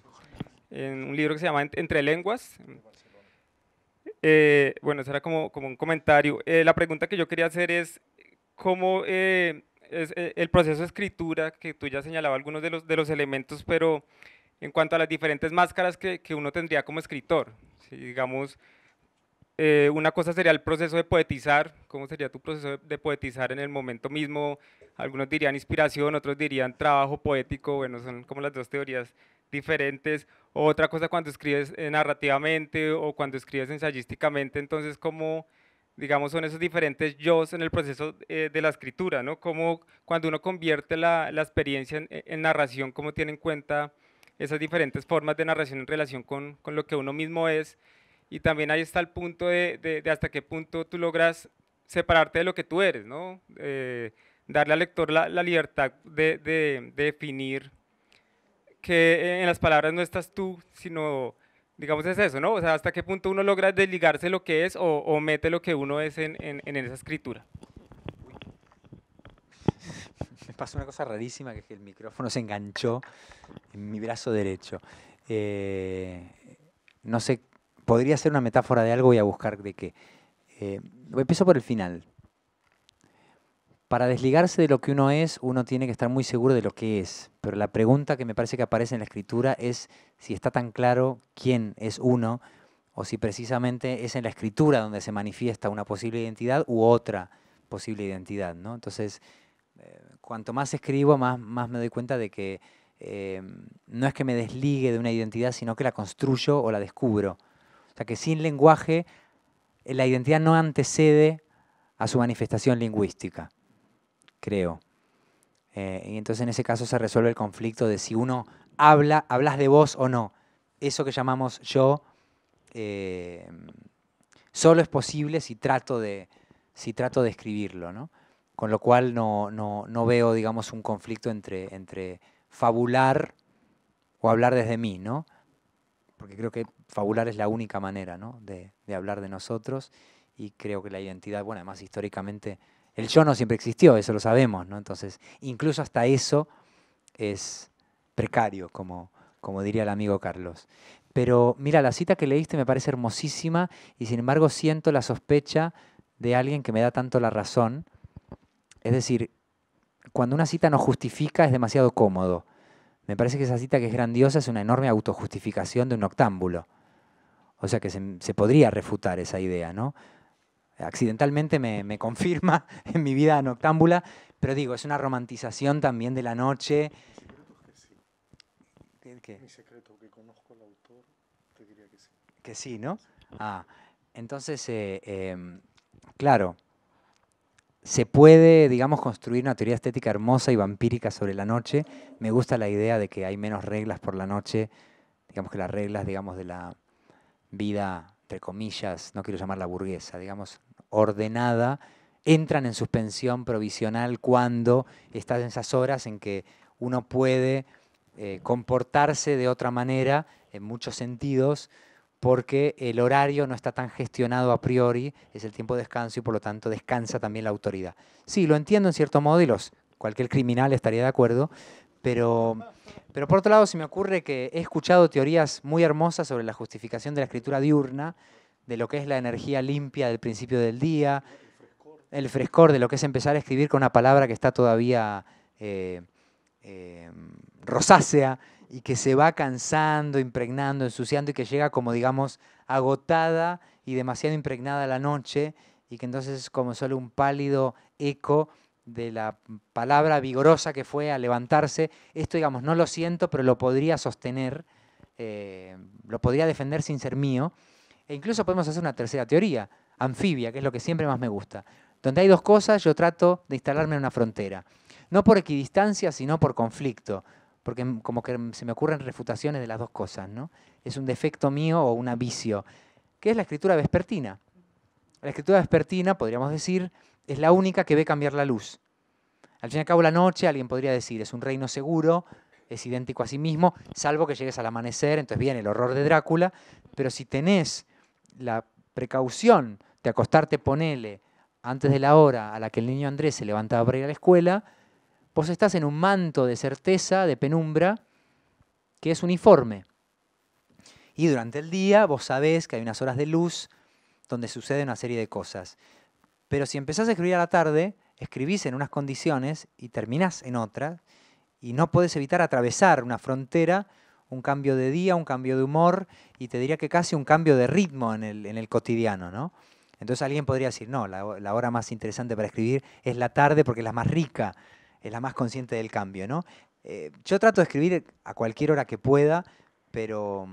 en un libro que se llama Entre Lenguas. Bueno, eso era como un comentario. La pregunta que yo quería hacer es, ¿cómo es el proceso de escritura, que tú ya señalabas algunos de los elementos, pero en cuanto a las diferentes máscaras que uno tendría como escritor? Si, digamos, una cosa sería el proceso de poetizar. ¿Cómo sería tu proceso de poetizar en el momento mismo? Algunos dirían inspiración, otros dirían trabajo poético. Bueno, son como las dos teorías diferentes. O otra cosa cuando escribes narrativamente o cuando escribes ensayísticamente. Entonces, ¿cómo, digamos, son esos diferentes yo's en el proceso de la escritura, ¿no? Como cuando uno convierte la experiencia en narración, cómo tiene en cuenta esas diferentes formas de narración en relación con lo que uno mismo es. Y también ahí está el punto de hasta qué punto tú logras separarte de lo que tú eres, ¿no? Darle al lector la libertad de definir que en las palabras no estás tú, sino, digamos, es eso, ¿no? O sea, hasta qué punto uno logra desligarse de lo que es o mete lo que uno es en esa escritura. pasó una cosa rarísima, que es que el micrófono se enganchó en mi brazo derecho. No sé, podría ser una metáfora de algo, voy a buscar de qué. Empiezo por el final. Para desligarse de lo que uno es, uno tiene que estar muy seguro de lo que es. Pero la pregunta que me parece que aparece en la escritura es si está tan claro quién es uno, o si precisamente es en la escritura donde se manifiesta una posible identidad u otra posible identidad, ¿no? Entonces, cuanto más escribo, más me doy cuenta de que no es que me desligue de una identidad, sino que la construyo o la descubro. O sea, que sin lenguaje, la identidad no antecede a su manifestación lingüística, creo. Y entonces en ese caso se resuelve el conflicto de si uno hablas de vos o no. Eso que llamamos yo, solo es posible si trato de escribirlo, ¿no? Con lo cual no veo, digamos, un conflicto entre fabular o hablar desde mí, ¿no? Porque creo que fabular es la única manera, ¿no?, de hablar de nosotros, y creo que la identidad, bueno, además históricamente el yo no siempre existió, eso lo sabemos, ¿no? Entonces, incluso hasta eso es precario, como diría el amigo Carlos. Pero mira, la cita que leíste me parece hermosísima y sin embargo siento la sospecha de alguien que me da tanto la razón. Es decir, cuando una cita no justifica es demasiado cómodo. Me parece que esa cita, que es grandiosa, es una enorme autojustificación de un noctámbulo. O sea que se podría refutar esa idea, ¿no? Accidentalmente me confirma en mi vida noctámbula, pero digo, es una romantización también de la noche. ¿Qué? Mi secreto, que conozco al autor, te diría que sí. Que sí, ¿no? Ah, entonces, claro, se puede, digamos, construir una teoría estética hermosa y vampírica sobre la noche. Me gusta la idea de que hay menos reglas por la noche, digamos que las reglas, digamos, de la vida, entre comillas, no quiero llamarla burguesa, digamos, ordenada, entran en suspensión provisional cuando estás en esas horas en que uno puede comportarse de otra manera en muchos sentidos, porque el horario no está tan gestionado a priori, es el tiempo de descanso y por lo tanto descansa también la autoridad. Sí, lo entiendo en cierto modo y cualquier criminal estaría de acuerdo, pero por otro lado se me ocurre que he escuchado teorías muy hermosas sobre la justificación de la escritura diurna, de lo que es la energía limpia del principio del día, el frescor de lo que es empezar a escribir con una palabra que está todavía rosácea y que se va cansando, impregnando, ensuciando y que llega como, digamos, agotada y demasiado impregnada a la noche y que entonces es como solo un pálido eco de la palabra vigorosa que fue a levantarse. Esto, digamos, no lo siento, pero lo podría sostener, lo podría defender sin ser mío. E incluso podemos hacer una tercera teoría, anfibia, que es lo que siempre más me gusta. Donde hay dos cosas, yo trato de instalarme en una frontera. No por equidistancia, sino por conflicto. Porque como que se me ocurren refutaciones de las dos cosas, ¿no? Es un defecto mío o un vicio, que es la escritura vespertina. La escritura vespertina, podríamos decir, es la única que ve cambiar la luz. Al fin y al cabo, la noche, alguien podría decir, es un reino seguro, es idéntico a sí mismo, salvo que llegues al amanecer, entonces viene el horror de Drácula, pero si tenés la precaución de acostarte, ponele, antes de la hora a la que el niño Andrés se levantaba para ir a la escuela, vos estás en un manto de certeza, de penumbra, que es uniforme. Y durante el día vos sabés que hay unas horas de luz donde sucede una serie de cosas. Pero si empezás a escribir a la tarde, escribís en unas condiciones y terminás en otras, y no podés evitar atravesar una frontera, un cambio de día, un cambio de humor, y te diría que casi un cambio de ritmo en el cotidiano, ¿no? Entonces alguien podría decir, no, la hora más interesante para escribir es la tarde porque es la más rica, es la más consciente del cambio, ¿no? Yo trato de escribir a cualquier hora que pueda, pero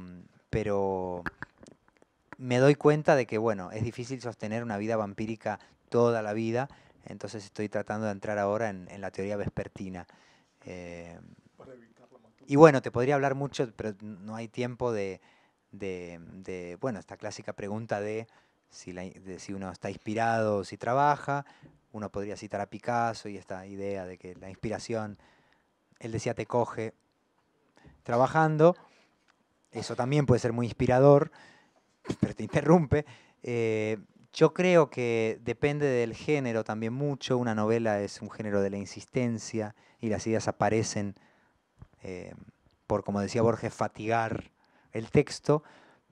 me doy cuenta de que, bueno, es difícil sostener una vida vampírica toda la vida, entonces estoy tratando de entrar ahora en la teoría vespertina. Y bueno, te podría hablar mucho, pero no hay tiempo de bueno, esta clásica pregunta de si uno está inspirado o si trabaja. Uno podría citar a Picasso y esta idea de que la inspiración, él decía, te coge trabajando. Eso también puede ser muy inspirador, pero te interrumpe. Yo creo que depende del género también mucho. Una novela es un género de la insistencia y las ideas aparecen por, como decía Borges, fatigar el texto,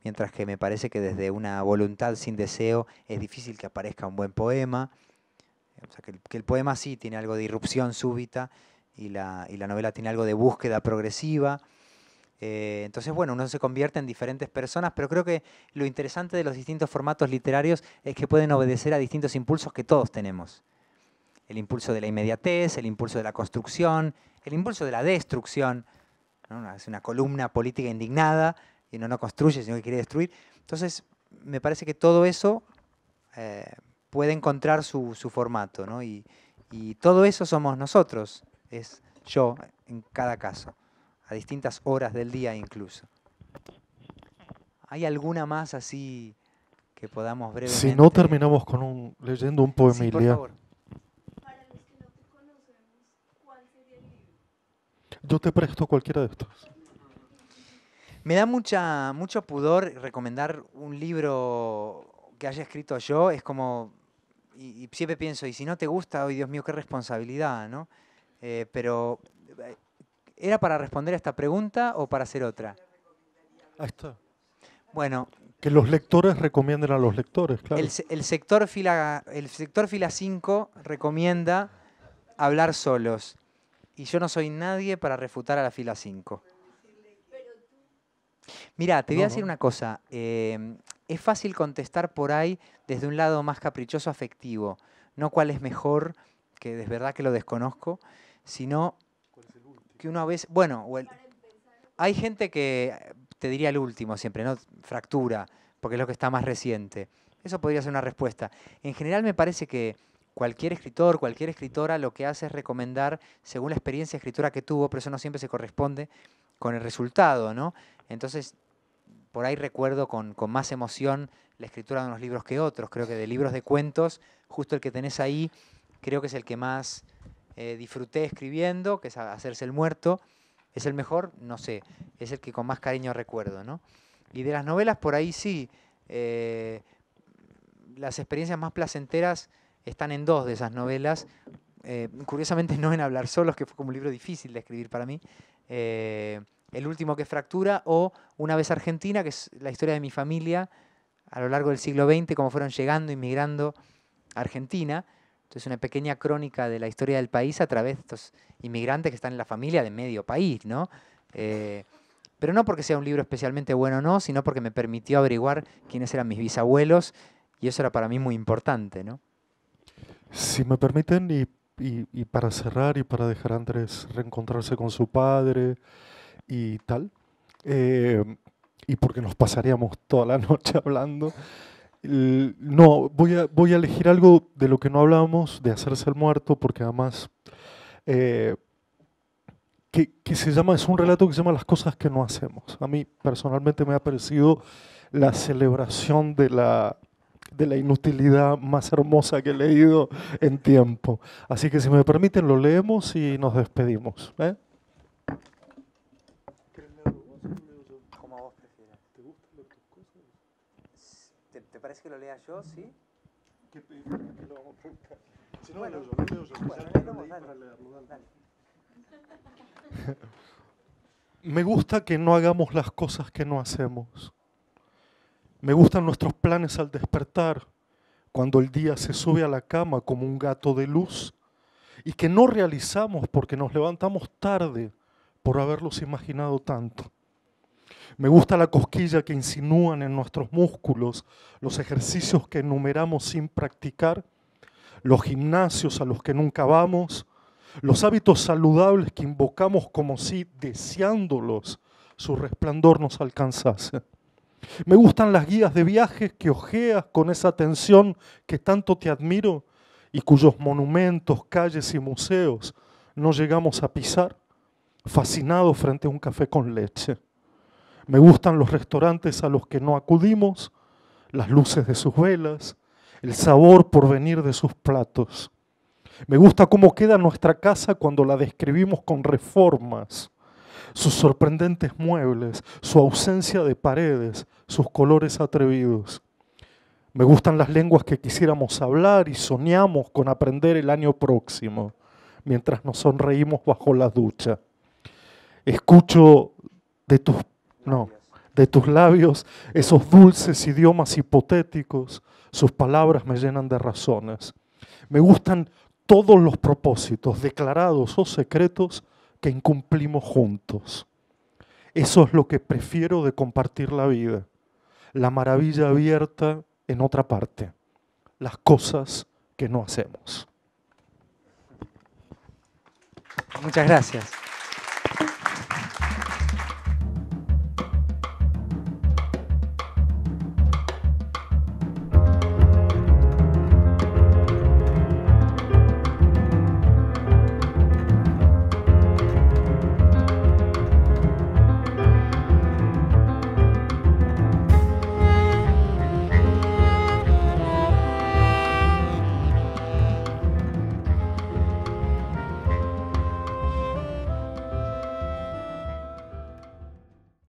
mientras que me parece que desde una voluntad sin deseo es difícil que aparezca un buen poema. O sea, que el poema sí tiene algo de irrupción súbita y la novela tiene algo de búsqueda progresiva. Entonces, bueno, uno se convierte en diferentes personas, pero creo que lo interesante de los distintos formatos literarios es que pueden obedecer a distintos impulsos que todos tenemos. El impulso de la inmediatez, el impulso de la construcción, el impulso de la destrucción, ¿no? Es una columna política indignada y uno no construye, sino que quiere destruir. Entonces, me parece que todo eso puede encontrar su formato, ¿no? Y todo eso somos nosotros, es yo en cada caso, a distintas horas del día incluso. ¿Hay alguna más así que podamos brevemente? Si no, terminamos leyendo un poema, Sí, por Ilia. favor. Para los que no te conocemos, ¿cuál sería el libro? Yo te presto cualquiera de estos. Me da mucho pudor recomendar un libro que haya escrito yo. Es como, y siempre pienso, y si no te gusta, oh Dios mío, qué responsabilidad, ¿no? Pero, ¿era para responder a esta pregunta o para hacer otra? Ahí está. Bueno, Que los lectores recomienden a los lectores, claro. el sector fila 5 recomienda hablar solos. Y yo no soy nadie para refutar a la fila 5. Mira, te voy a decir una cosa. Es fácil contestar por ahí desde un lado más caprichoso afectivo. No cuál es mejor, que es verdad que lo desconozco, sino que uno a veces... Bueno, hay gente que, te diría el último siempre, ¿no? Fractura, porque es lo que está más reciente. Eso podría ser una respuesta. En general me parece que cualquier escritor, cualquier escritora lo que hace es recomendar según la experiencia de escritura que tuvo, pero eso no siempre se corresponde con el resultado, ¿no? Entonces, por ahí recuerdo con más emoción la escritura de unos libros que otros. Creo que de libros de cuentos, justo el que tenés ahí, creo que es el que más disfruté escribiendo, que es Hacerse el muerto. ¿Es el mejor? No sé. Es el que con más cariño recuerdo, ¿no? Y de las novelas, por ahí sí. Las experiencias más placenteras están en 2 de esas novelas. Curiosamente no en Hablar solos, que fue como un libro difícil de escribir para mí. El último, que es Fractura, o Una vez Argentina, que es la historia de mi familia a lo largo del siglo XX, cómo fueron llegando, inmigrando a Argentina. Entonces, una pequeña crónica de la historia del país a través de estos inmigrantes que están en la familia de medio país, ¿no? Pero no porque sea un libro especialmente bueno o no, sino porque me permitió averiguar quiénes eran mis bisabuelos, y eso era para mí muy importante, ¿no? Si me permiten, y para cerrar y para dejar a Andrés reencontrarse con su padre y tal, y porque nos pasaríamos toda la noche hablando, no, voy a elegir algo de lo que no hablamos, de Hacerse el muerto, porque además que se llama, es un relato que se llama Las cosas que no hacemos. A mí personalmente me ha parecido la celebración de la inutilidad más hermosa que he leído en tiempo. Así que si me permiten lo leemos y nos despedimos. Como vos prefieras. ¿Te gustan tus cosas? ¿Te parece que lo lea yo, sí? Si no, Bueno, lo leo yo. bueno, Ya léelo lo vos, leí dale. para leerlo, dale. Me gusta que no hagamos las cosas que no hacemos. Me gustan nuestros planes al despertar, cuando el día se sube a la cama como un gato de luz, y que no realizamos porque nos levantamos tarde por haberlos imaginado tanto. Me gusta la cosquilla que insinúan en nuestros músculos, los ejercicios que enumeramos sin practicar, los gimnasios a los que nunca vamos, los hábitos saludables que invocamos como si, deseándolos, su resplandor nos alcanzase. Me gustan las guías de viajes que hojeas con esa atención que tanto te admiro y cuyos monumentos, calles y museos no llegamos a pisar, fascinados frente a un café con leche. Me gustan los restaurantes a los que no acudimos, las luces de sus velas, el sabor por venir de sus platos. Me gusta cómo queda nuestra casa cuando la describimos con reformas, sus sorprendentes muebles, su ausencia de paredes, sus colores atrevidos. Me gustan las lenguas que quisiéramos hablar y soñamos con aprender el año próximo, mientras nos sonreímos bajo la ducha. Escucho de tus labios esos dulces idiomas hipotéticos, sus palabras me llenan de razones. Me gustan todos los propósitos, declarados o secretos, que incumplimos juntos. Eso es lo que prefiero de compartir la vida, la maravilla abierta en otra parte, las cosas que no hacemos. Muchas gracias.